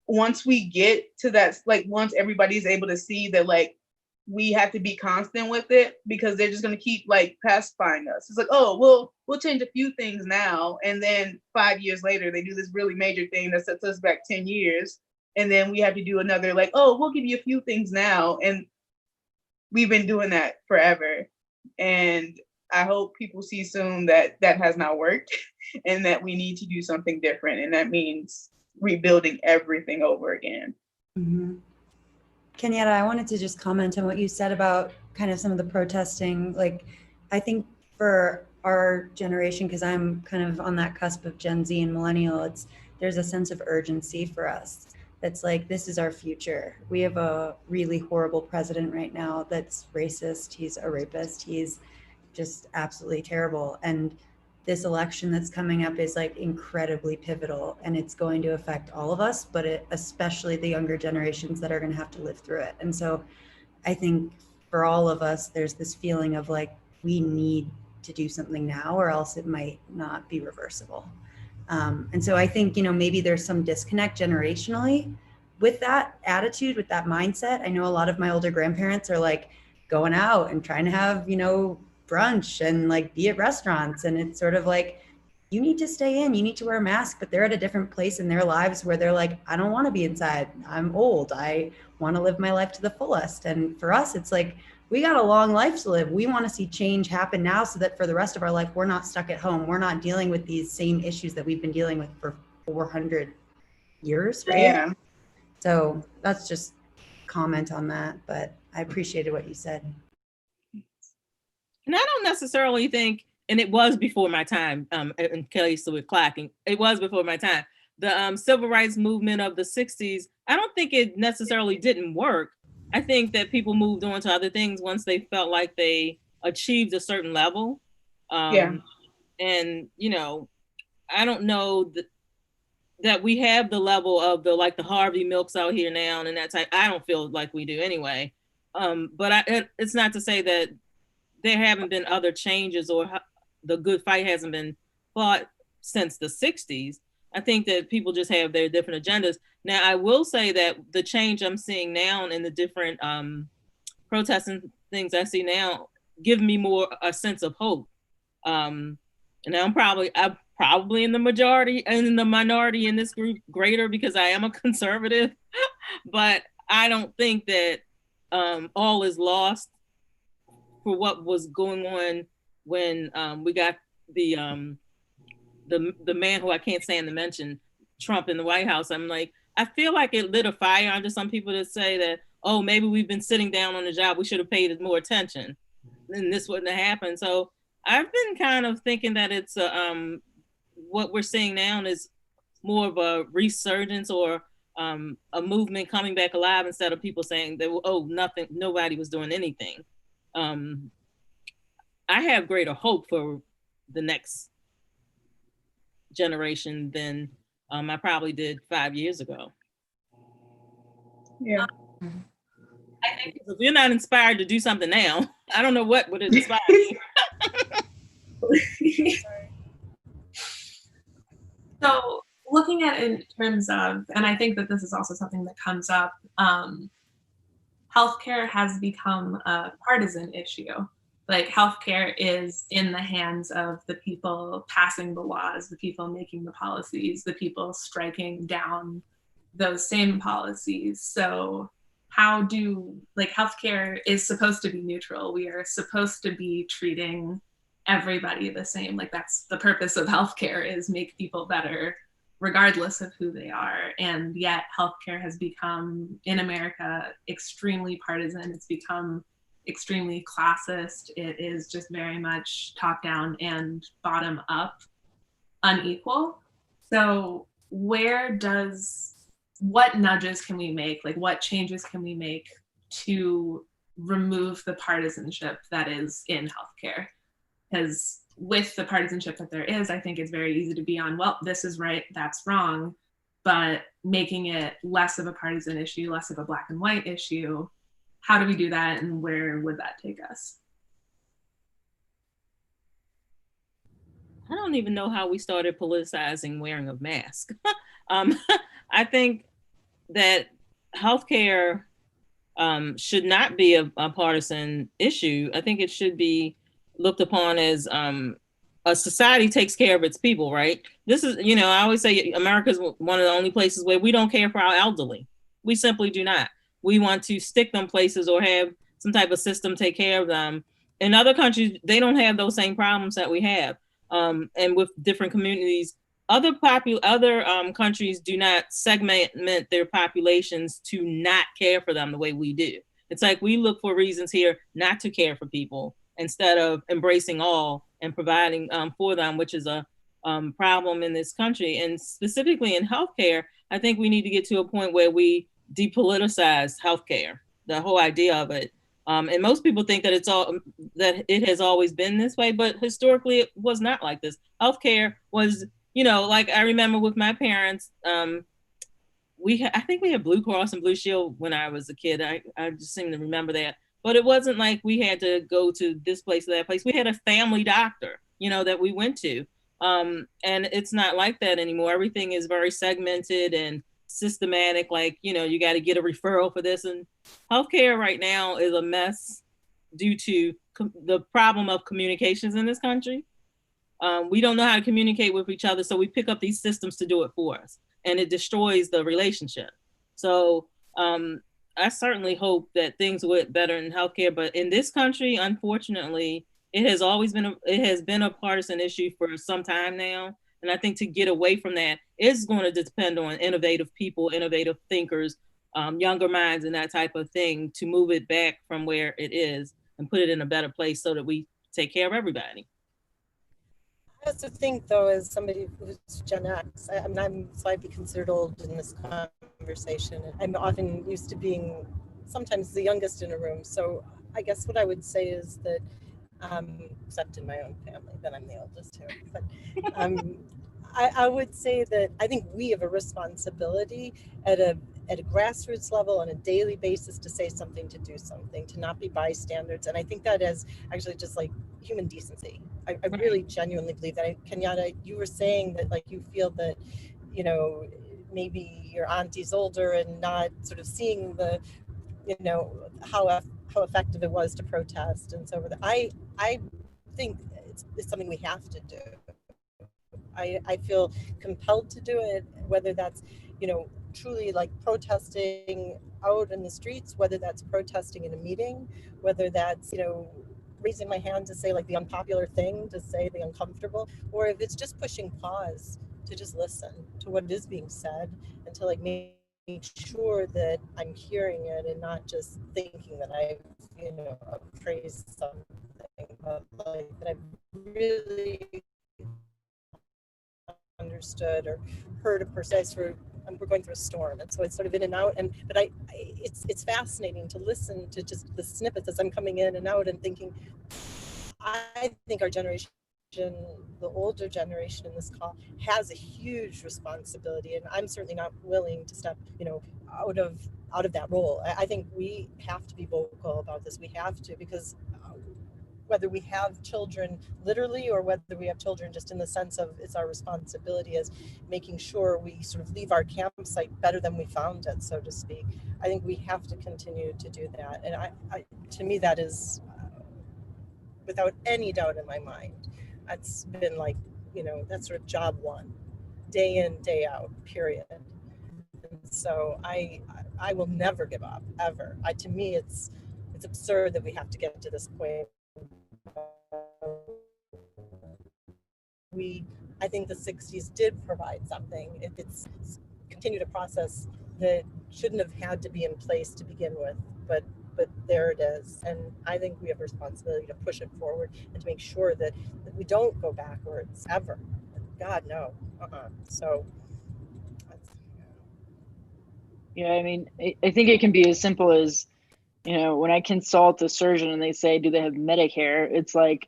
once we get to that, like once everybody's able to see that, like we have to be constant with it because they're just going to keep like pacifying us. It's like, oh, we'll change a few things now. And then 5 years later, they do this really major thing that sets us back 10 years. And then we have to do another, like, oh, we'll give you a few things now. And we've been doing that forever. And I hope people see soon that that has not worked and that we need to do something different. And that means rebuilding everything over again. Mm-hmm. Kiera, I wanted to just comment on what you said about kind of some of the protesting. Like, I think for our generation, because I'm kind of on that cusp of Gen Z and millennial, there's a sense of urgency for us. That's like, this is our future. We have a really horrible president right now that's racist. He's a rapist. He's just absolutely terrible. And this election that's coming up is like incredibly pivotal, and it's going to affect all of us, but especially the younger generations that are going to have to live through it. And so I think for all of us, there's this feeling of like, we need to do something now or else it might not be reversible. And so I think, maybe there's some disconnect generationally, with that attitude, with that mindset, I know a lot of my older grandparents are like going out and trying to have, you know, brunch and like be at restaurants. And it's sort of like, you need to stay in, you need to wear a mask, but they're at a different place in their lives where they're like, I don't want to be inside. I'm old. I want to live my life to the fullest. And for us, it's like, we got a long life to live. We want to see change happen now so that for the rest of our life, we're not stuck at home. We're not dealing with these same issues that we've been dealing with for 400 years, right? Yeah. So that's just comment on that, but I appreciated what you said. And I don't necessarily think, and it was before my time, and Kelly still with clacking, it was before my time. The civil rights movement of the 60s, I don't think it necessarily didn't work. I think that people moved on to other things once they felt like they achieved a certain level. Yeah. And, you know, I don't know that we have the level of the Harvey Milks out here now and that type. I don't feel like we do anyway. But it's not to say that there haven't been other changes or the good fight hasn't been fought since the 60s. I think that people just have their different agendas. Now, I will say that the change I'm seeing now in the different protests and things I see now give me more a sense of hope. And I'm probably in the majority and in the minority in this group greater because I am a conservative, but I don't think that all is lost for what was going on when we got the man who I can't stand to mention, Trump in the White House. I'm like, I feel like it lit a fire under some people that say that, oh, maybe we've been sitting down on the job, we should have paid more attention, and this wouldn't have happened. So I've been kind of thinking that it's what we're seeing now is more of a resurgence or a movement coming back alive instead of people saying that, oh, nobody was doing anything. I have greater hope for the next generation than I probably did 5 years ago. Yeah. I think if you're not inspired to do something now, I don't know what would inspire you. So looking at it in terms of, and I think that this is also something that comes up, healthcare has become a partisan issue. Like healthcare is in the hands of the people passing the laws, the people making the policies, the people striking down those same policies. So how healthcare is supposed to be neutral. We are supposed to be treating everybody the same. Like that's the purpose of healthcare, is make people better regardless of who they are. And yet healthcare has become, in America, extremely partisan. It's become extremely classist. It is just very much top down and bottom up, unequal. So what nudges can we make? Like what changes can we make to remove the partisanship that is in healthcare? Because with the partisanship that there is, I think it's very easy to be on, well, this is right, that's wrong, but making it less of a partisan issue, less of a black and white issue, how do we do that and where would that take us? I don't even know how we started politicizing wearing a mask. I think that healthcare should not be a partisan issue. I think it should be looked upon as a society takes care of its people, right? This is, I always say America is one of the only places where we don't care for our elderly. We simply do not. We want to stick them places or have some type of system take care of them. In other countries, they don't have those same problems that we have. And with different communities, other countries do not segment their populations to not care for them the way we do. It's like we look for reasons here not to care for people instead of embracing all and providing for them, which is a problem in this country. And specifically in healthcare, I think we need to get to a point where we depoliticize healthcare, the whole idea of it. And most people think that that it has always been this way, but historically it was not like this. Healthcare was, like I remember with my parents, I think we had Blue Cross and Blue Shield when I was a kid. I just seem to remember that. But it wasn't like we had to go to this place or that place. We had a family doctor, that we went to. And it's not like that anymore. Everything is very segmented and systematic, like, you know, you got to get a referral for this. And healthcare right now is a mess due to the problem of communications in this country. We don't know how to communicate with each other, so we pick up these systems to do it for us, and it destroys the relationship. So I certainly hope that things will get better in healthcare, but in this country, unfortunately, it has been a partisan issue for some time now. And I think to get away from that is going to depend on innovative people, innovative thinkers, younger minds, and that type of thing, to move it back from where it is and put it in a better place so that we take care of everybody. I also think, though, as somebody who's Gen X, so I'd be considered old in this conversation. I'm often used to being sometimes the youngest in a room. So I guess what I would say is that, except in my own family, then I'm the oldest here. But I would say that I think we have a responsibility at a grassroots level on a daily basis to say something, to do something, to not be bystanders. And I think that is actually just like human decency. I really genuinely believe that. Kenyatta, you were saying that, like, you feel that, you know, maybe your auntie's older and not sort of seeing the, you know, how effective it was to protest and so forth. I think it's something we have to do. I feel compelled to do it, whether that's, you know, truly like protesting out in the streets, whether that's protesting in a meeting, whether that's, you know, raising my hand to say like the unpopular thing, to say the uncomfortable, or if it's just pushing pause to just listen to what is being said and to like make sure that I'm hearing it and not just thinking that I've, you know, appraised something, but like that I've really understood or heard a person. We're going through a storm, and so it's sort of in and out. But it's fascinating to listen to just the snippets as I'm coming in and out and thinking. I think our generation, the older generation in this call, has a huge responsibility, and I'm certainly not willing to step, you know, out of that role. I think we have to be vocal about this. We have to, because whether we have children literally or whether we have children just in the sense of it's our responsibility as making sure we sort of leave our campsite better than we found it, so to speak. I think we have to continue to do that. And I to me, that is without any doubt in my mind, that's been like, you know, that's sort of job one, day in, day out, period. And so I will never give up, ever. To me, it's absurd that we have to get to this point. I think the 60s did provide something. It's continued a process that shouldn't have had to be in place to begin with, but there it is. And I think we have a responsibility to push it forward and to make sure that we don't go backwards ever. God, no. So yeah, I mean, I think it can be as simple as, you know, when I consult a surgeon and they say, do they have Medicare? It's like,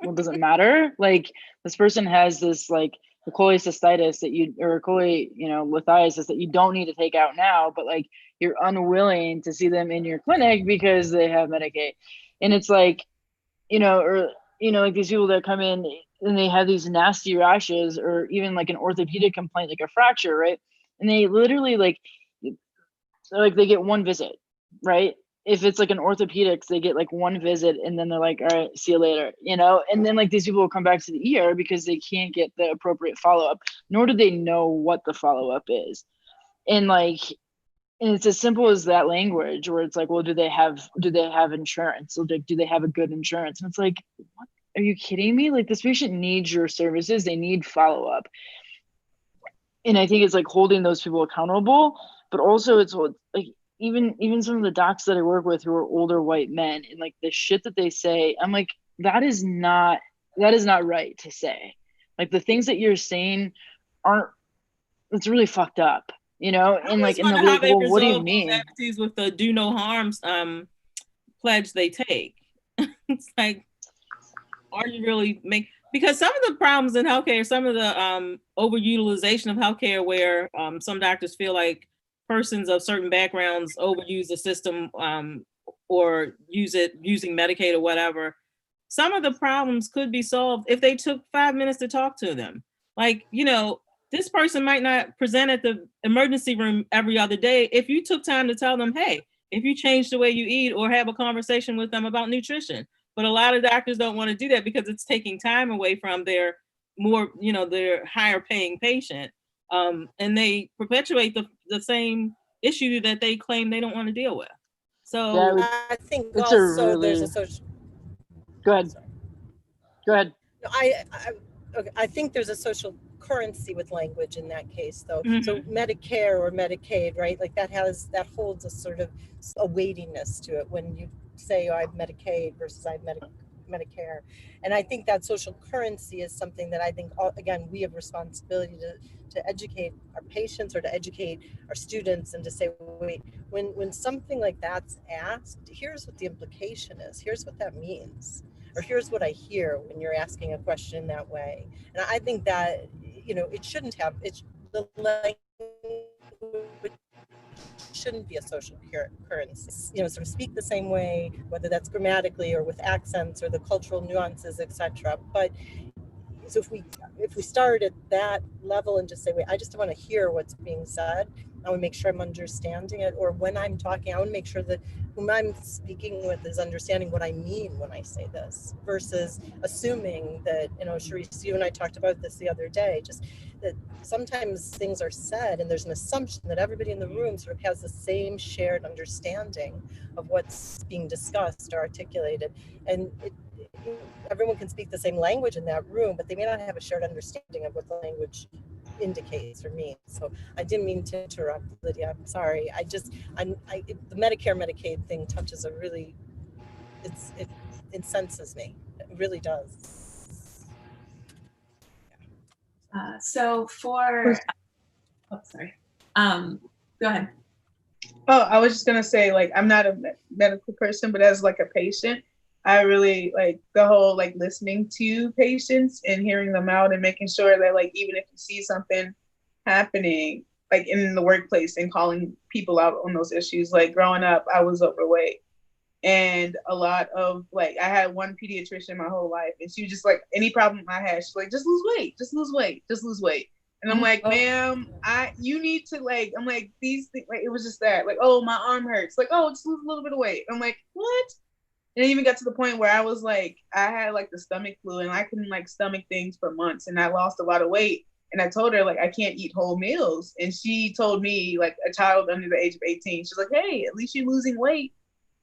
well, does it matter? Like, this person has this, like, the cholecystitis or lithiasis that you don't need to take out now, but like, you're unwilling to see them in your clinic because they have Medicaid. And it's like, you know, or, you know, like these people that come in and they have these nasty rashes, or even like an orthopedic complaint, like a fracture, right? And they literally like they get one visit, right? If it's like an orthopedics, they get like one visit and then they're like, all right, see you later, you know? And then like these people will come back to the ER because they can't get the appropriate follow-up, nor do they know what the follow-up is. And like, and it's as simple as that language where it's like, well, do they have insurance? Or do they have a good insurance? And it's like, what? Are you kidding me? Like, this patient needs your services. They need follow-up. And I think it's like holding those people accountable, but also it's like, even some of the docs that I work with who are older white men, and like the shit that they say, I'm like, that is not right to say. Like, the things that you're saying it's really fucked up, you know? And like, and they'll be like, well, what do you mean? With the do no harms pledge they take. It's like, are you really because some of the problems in healthcare, some of the overutilization of healthcare, where some doctors feel like persons of certain backgrounds overuse the system or use it using Medicaid or whatever. Some of the problems could be solved if they took 5 minutes to talk to them. Like, you know, this person might not present at the emergency room every other day if you took time to tell them, hey, if you change the way you eat or have a conversation with them about nutrition. But a lot of doctors don't want to do that because it's taking time away from their more, their higher paying patient. And they perpetuate the same issue that they claim they don't want to deal with. So Yeah, I think it's also there's a social. Go ahead. Sorry. Go ahead. No, okay, I think there's a social currency with language in that case, though. Mhm. So Medicare or Medicaid, right? Like that holds a sort of a weightiness to it when you say, oh, I have Medicaid versus I have Medicare. And I think that social currency is something that I think, again, we have responsibility to educate our patients or to educate our students and to say, wait, when something like that's asked, here's what the implication is. Here's what that means. Or here's what I hear when you're asking a question that way. And I think that, it shouldn't have, the language shouldn't be a social currency. Sort of speak the same way, whether that's grammatically or with accents or the cultural nuances, etc. But so if we start at that level and just say, wait, I just want to hear what's being said, I want to make sure I'm understanding it, or when I'm talking, I want to make sure that whom I'm speaking with is understanding what I mean when I say this, versus assuming that, Sharice, you and I talked about this the other day, just that sometimes things are said and there's an assumption that everybody in the room sort of has the same shared understanding of what's being discussed or articulated. And everyone can speak the same language in that room, but they may not have a shared understanding of what the language indicates or means. So I didn't mean to interrupt, Lydia. I'm sorry. The Medicare Medicaid thing touches it incenses me. It really does. So for, sorry. Go ahead. Oh, I was just gonna say, like, I'm not a medical person, but as like a patient, I really like the whole like listening to patients and hearing them out and making sure that, like, even if you see something happening like in the workplace and calling people out on those issues. Like growing up, I was overweight. And a lot of like, I had one pediatrician my whole life, and she was just like, any problem I had, she's like, just lose weight, just lose weight, just lose weight. And I'm like, ma'am, you need to like, I'm like, these things, like, it was just that, like, oh, my arm hurts. Like, oh, just lose a little bit of weight. I'm like, what? And it even got to the point where I was like, I had like the stomach flu and I couldn't like stomach things for months, and I lost a lot of weight. And I told her, like, I can't eat whole meals. And she told me, like, a child under the age of 18, she's like, hey, at least you're losing weight.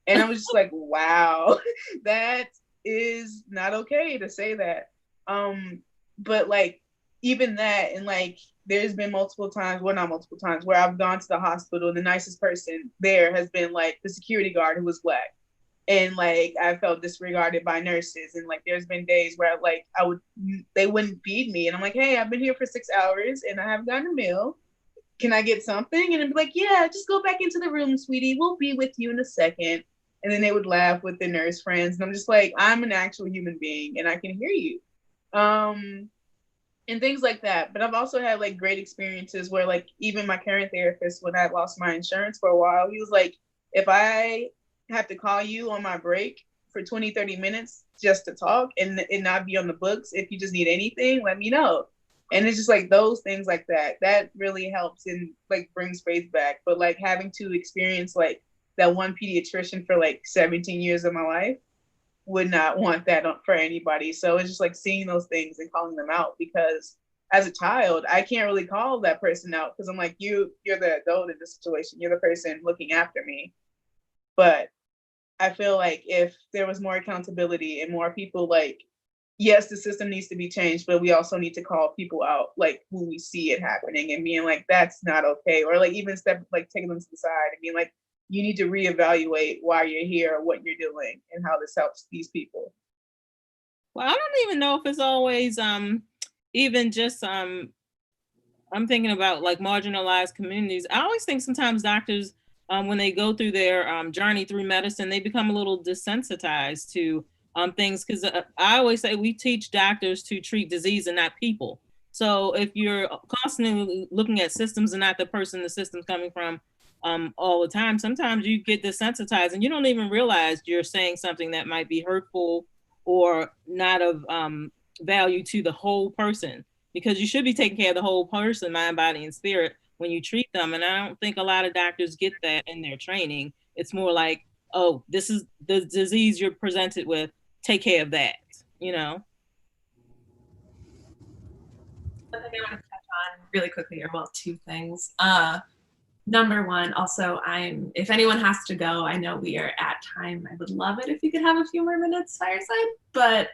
And I was just like, wow, that is not okay to say that. But like, even that, and like, there's been multiple times, well, not multiple times, where I've gone to the hospital and the nicest person there has been like the security guard who was Black. And like, I felt disregarded by nurses. And like, there's been days where like, they wouldn't feed me. And I'm like, hey, I've been here for 6 hours and I haven't gotten a meal. Can I get something? And I'd be like, yeah, just go back into the room, sweetie. We'll be with you in a second. And then they would laugh with their nurse friends. And I'm just like, I'm an actual human being and I can hear you. And things like that. But I've also had like great experiences where like, even my current therapist, when I lost my insurance for a while, he was like, if I have to call you on my break for 20, 30 minutes just to talk and not be on the books, if you just need anything, let me know. And it's just like those things like that really helps and like brings faith back. But like having to experience like that one pediatrician for like 17 years of my life, would not want that for anybody. So it's just like seeing those things and calling them out, because as a child, I can't really call that person out because I'm like, you're the adult in this situation. You're the person looking after me. But I feel like if there was more accountability and more people like, yes, the system needs to be changed, but we also need to call people out, like who we see it happening and being like, that's not okay. Or like even taking them to the side and being like, you need to reevaluate why you're here, what you're doing, and how this helps these people. Well, I don't even know if it's always even just I'm thinking about like marginalized communities. I always think sometimes doctors, when they go through their journey through medicine, they become a little desensitized to things, because I always say we teach doctors to treat disease and not people. So if you're constantly looking at systems and not the person the system's coming from, all the time, sometimes you get desensitized and you don't even realize you're saying something that might be hurtful or not of value to the whole person. because you should be taking care of the whole person, mind, body, and spirit when you treat them. And I don't think a lot of doctors get that in their training. It's more like, oh, this is the disease you're presented with, take care of that, you know? One thing I want to touch on really quickly, or well, two things. Number one, also, if anyone has to go, I know we are at time. I would love it if you could have a few more minutes fireside, but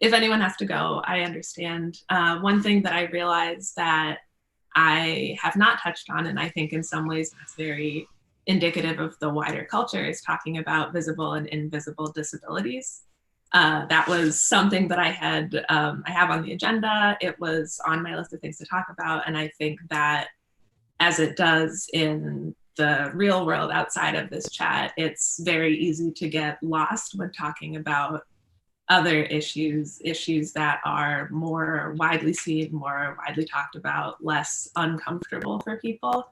if anyone has to go, I understand. One thing that I realized that I have not touched on, and I think in some ways that's very indicative of the wider culture, is talking about visible and invisible disabilities. That was something that I have on the agenda. It was on my list of things to talk about, and I think that as it does in the real world outside of this chat, it's very easy to get lost when talking about other issues that are more widely seen, more widely talked about, less uncomfortable for people.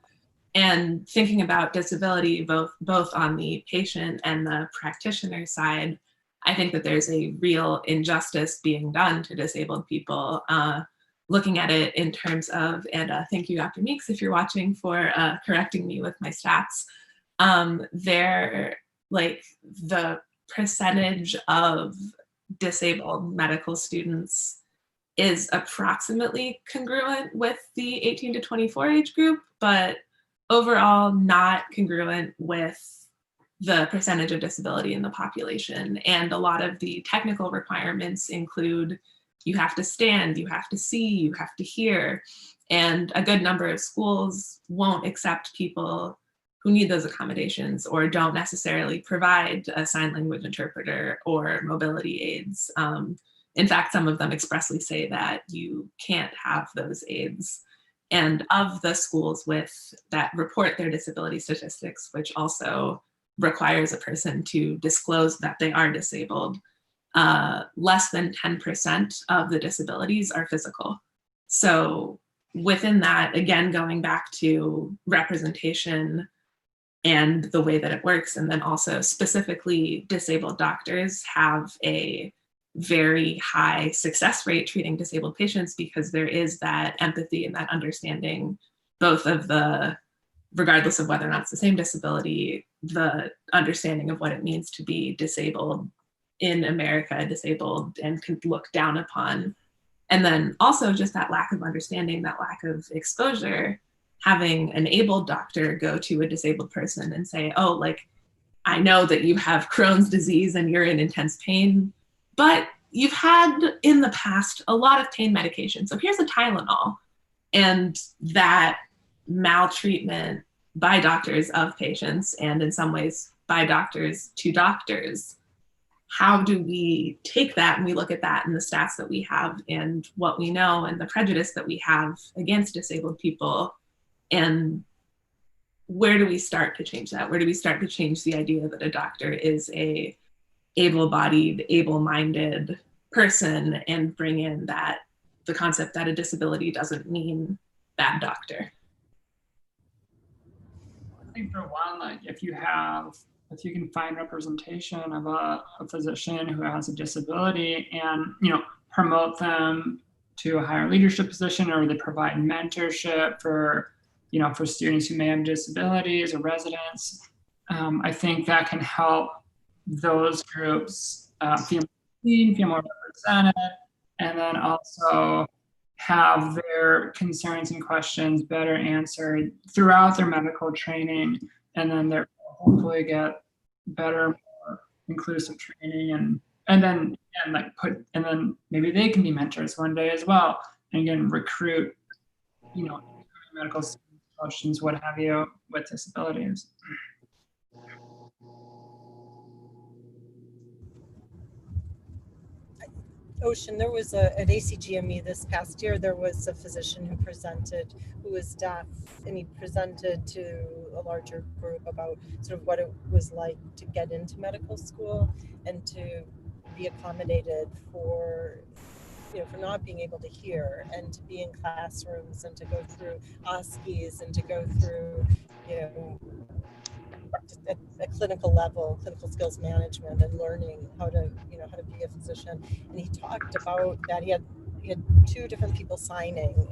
And thinking about disability, both on the patient and the practitioner side, I think that there's a real injustice being done to disabled people. Looking at it in terms of, and thank you, Dr. Meeks, if you're watching, for correcting me with my stats. The percentage of disabled medical students is approximately congruent with the 18 to 24 age group, but overall not congruent with the percentage of disability in the population. And a lot of the technical requirements include you have to stand, you have to see, you have to hear. And a good number of schools won't accept people who need those accommodations or don't necessarily provide a sign language interpreter or mobility aids. In fact, some of them expressly say that you can't have those aids. And of the schools that report their disability statistics, which also requires a person to disclose that they are disabled, less than 10% of the disabilities are physical. So within that, again, going back to representation and the way that it works, and then also specifically disabled doctors have a very high success rate treating disabled patients because there is that empathy and that understanding, both of the, regardless of whether or not it's the same disability, the understanding of what it means to be disabled in America, disabled and can look down upon. And then also just that lack of understanding, that lack of exposure, having an able doctor go to a disabled person and say, oh, like, I know that you have Crohn's disease and you're in intense pain, but you've had in the past a lot of pain medication. So here's a Tylenol. And that maltreatment by doctors of patients, and in some ways by doctors to doctors, how do we take that and we look at that and the stats that we have and what we know and the prejudice that we have against disabled people, and where do we start to change that? Where do we start to change the idea that a doctor is a able-bodied, able-minded person and bring in that the concept that a disability doesn't mean bad doctor? I think for one, like if you can find representation of a physician who has a disability and, you know, promote them to a higher leadership position, or they provide mentorship for, you know, for students who may have disabilities or residents, I think that can help those groups feel seen, feel more represented, and then also have their concerns and questions better answered throughout their medical training, and then they're hopefully get better, more inclusive training, and then maybe they can be mentors one day as well, and again recruit, you know, medical questions, what have you, with disabilities. Ocean, there was at ACGME this past year, there was a physician who was deaf, and he presented to a larger group about sort of what it was like to get into medical school and to be accommodated for, you know, for not being able to hear, and to be in classrooms and to go through OSCEs and to go through, you know, at a clinical level, clinical skills management, and learning how to be a physician. And he talked about that. He had he had two different people signing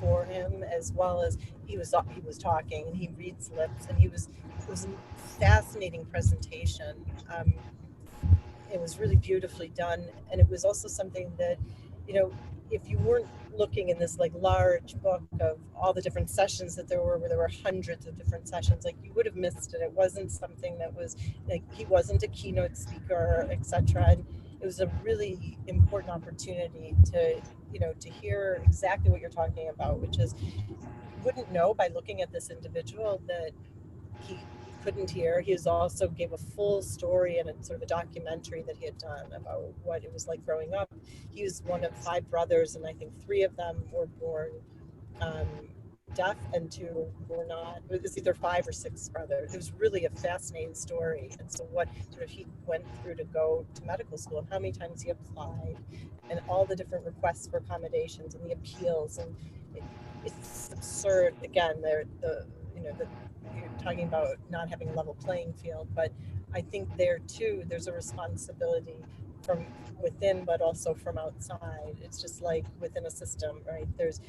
for him, as well as he was talking, and he reads lips, and it was a fascinating presentation. It was really beautifully done, and it was also something that, if you weren't looking in this like large book of all the different sessions that there were, where there were hundreds of different sessions, like you would have missed it. It wasn't something that was like, he wasn't a keynote speaker, etc. And it was a really important opportunity to, to hear exactly what you're talking about, which is, you wouldn't know by looking at this individual that he couldn't hear. He also gave a full story and a sort of a documentary that he had done about what it was like growing up. He was one of 5 brothers, and I think 3 of them were born deaf and 2 were not. It was either 5 or 6 brothers. It was really a fascinating story. And so what sort of he went through to go to medical school, and how many times he applied, and all the different requests for accommodations and the appeals. And it's absurd. Again, you're talking about not having a level playing field, but I think there too, there's a responsibility from within, but also from outside. It's just like within a system, right? There's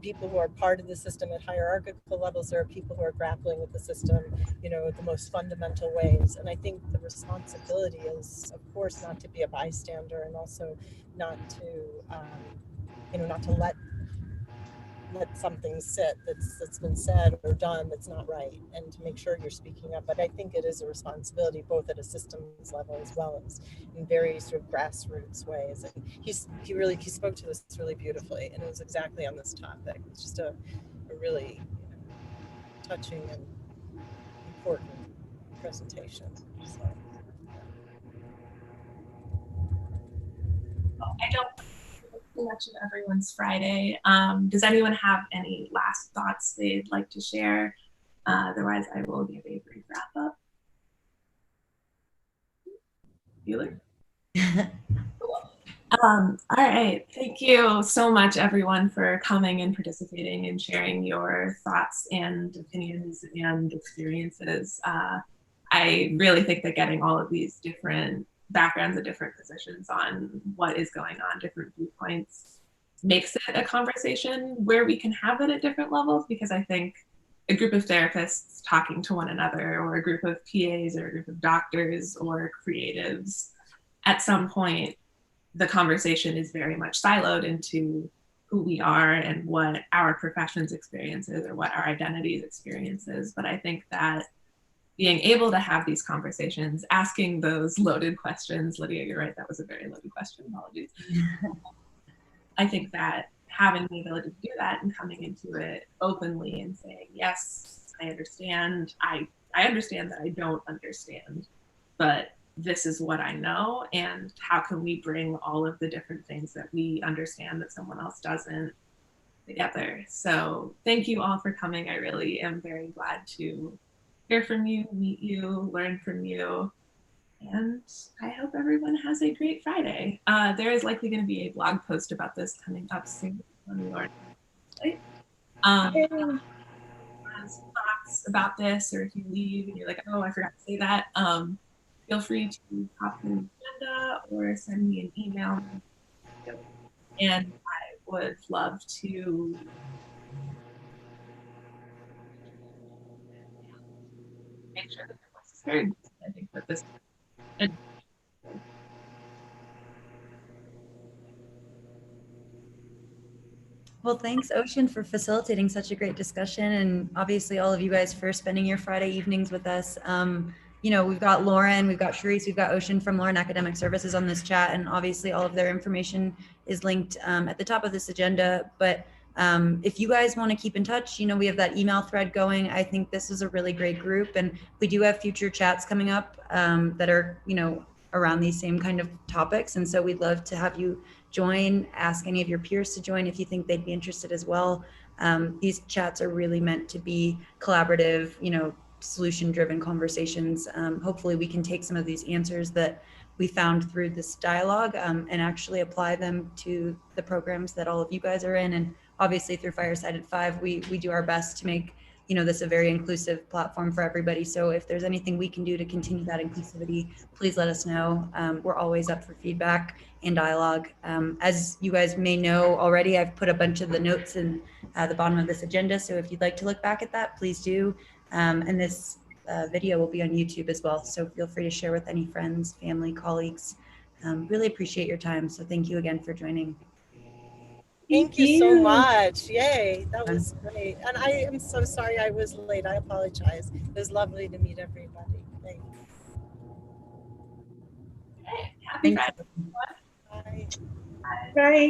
people who are part of the system at hierarchical levels. There are people who are grappling with the system, the most fundamental ways. And I think the responsibility is, of course, not to be a bystander, and also not to, not to let something sit that's been said or done that's not right, and to make sure you're speaking up. But I think it is a responsibility both at a systems level as well as in very sort of grassroots ways. And he spoke to this really beautifully, and it was exactly on this topic. It's just a really touching and important presentation. So. I don't much of everyone's Friday. Does anyone have any last thoughts they'd like to share? Otherwise, I will give a brief wrap up. Bueller? All right. Thank you so much, everyone, for coming and participating and sharing your thoughts and opinions and experiences. I really think that getting all of these different backgrounds and different positions on what is going on, different viewpoints, makes it a conversation where we can have it at different levels, because I think a group of therapists talking to one another, or a group of PAs, or a group of doctors or creatives, at some point, the conversation is very much siloed into who we are and what our profession's experience is, or what our identity's experience is. But I think that being able to have these conversations, asking those loaded questions, Lydia, you're right, that was a very loaded question, apologies. I think that having the ability to do that and coming into it openly and saying, yes, I understand. I understand that I don't understand, but this is what I know, and how can we bring all of the different things that we understand that someone else doesn't together. So thank you all for coming. I really am very glad to hear from you, meet you, learn from you. And I hope everyone has a great Friday. There is likely going to be a blog post about this coming up soon on the Loren website. Thoughts about this, or if you leave and you're like, oh, I forgot to say that, feel free to pop in an agenda or send me an email. And I would love to make sure that your voice is heard. I think that this Well, thanks, Ocean, for facilitating such a great discussion, and obviously all of you guys for spending your Friday evenings with us. We've got Loren, we've got Sharice, we've got Ocean from Loren Academic Services on this chat, and obviously all of their information is linked at the top of this agenda. But if you guys want to keep in touch, we have that email thread going. I think this is a really great group, and we do have future chats coming up that are, around these same kind of topics. And so we'd love to have you join, ask any of your peers to join if you think they'd be interested as well. These chats are really meant to be collaborative, solution-driven conversations. Hopefully we can take some of these answers that we found through this dialogue and actually apply them to the programs that all of you guys are in. And obviously through Fireside at 5, we do our best to make this is a very inclusive platform for everybody. So if there's anything we can do to continue that inclusivity, please let us know. We're always up for feedback and dialogue. As you guys may know already, I've put a bunch of the notes in the bottom of this agenda. So if you'd like to look back at that, please do. And this video will be on YouTube as well. So feel free to share with any friends, family, colleagues. Really appreciate your time. So thank you again for joining. Thank you so much. Yay, that was great. And I am so sorry I was late. I apologize. It was lovely to meet everybody. Thanks. Happy Friday. Bye. Bye.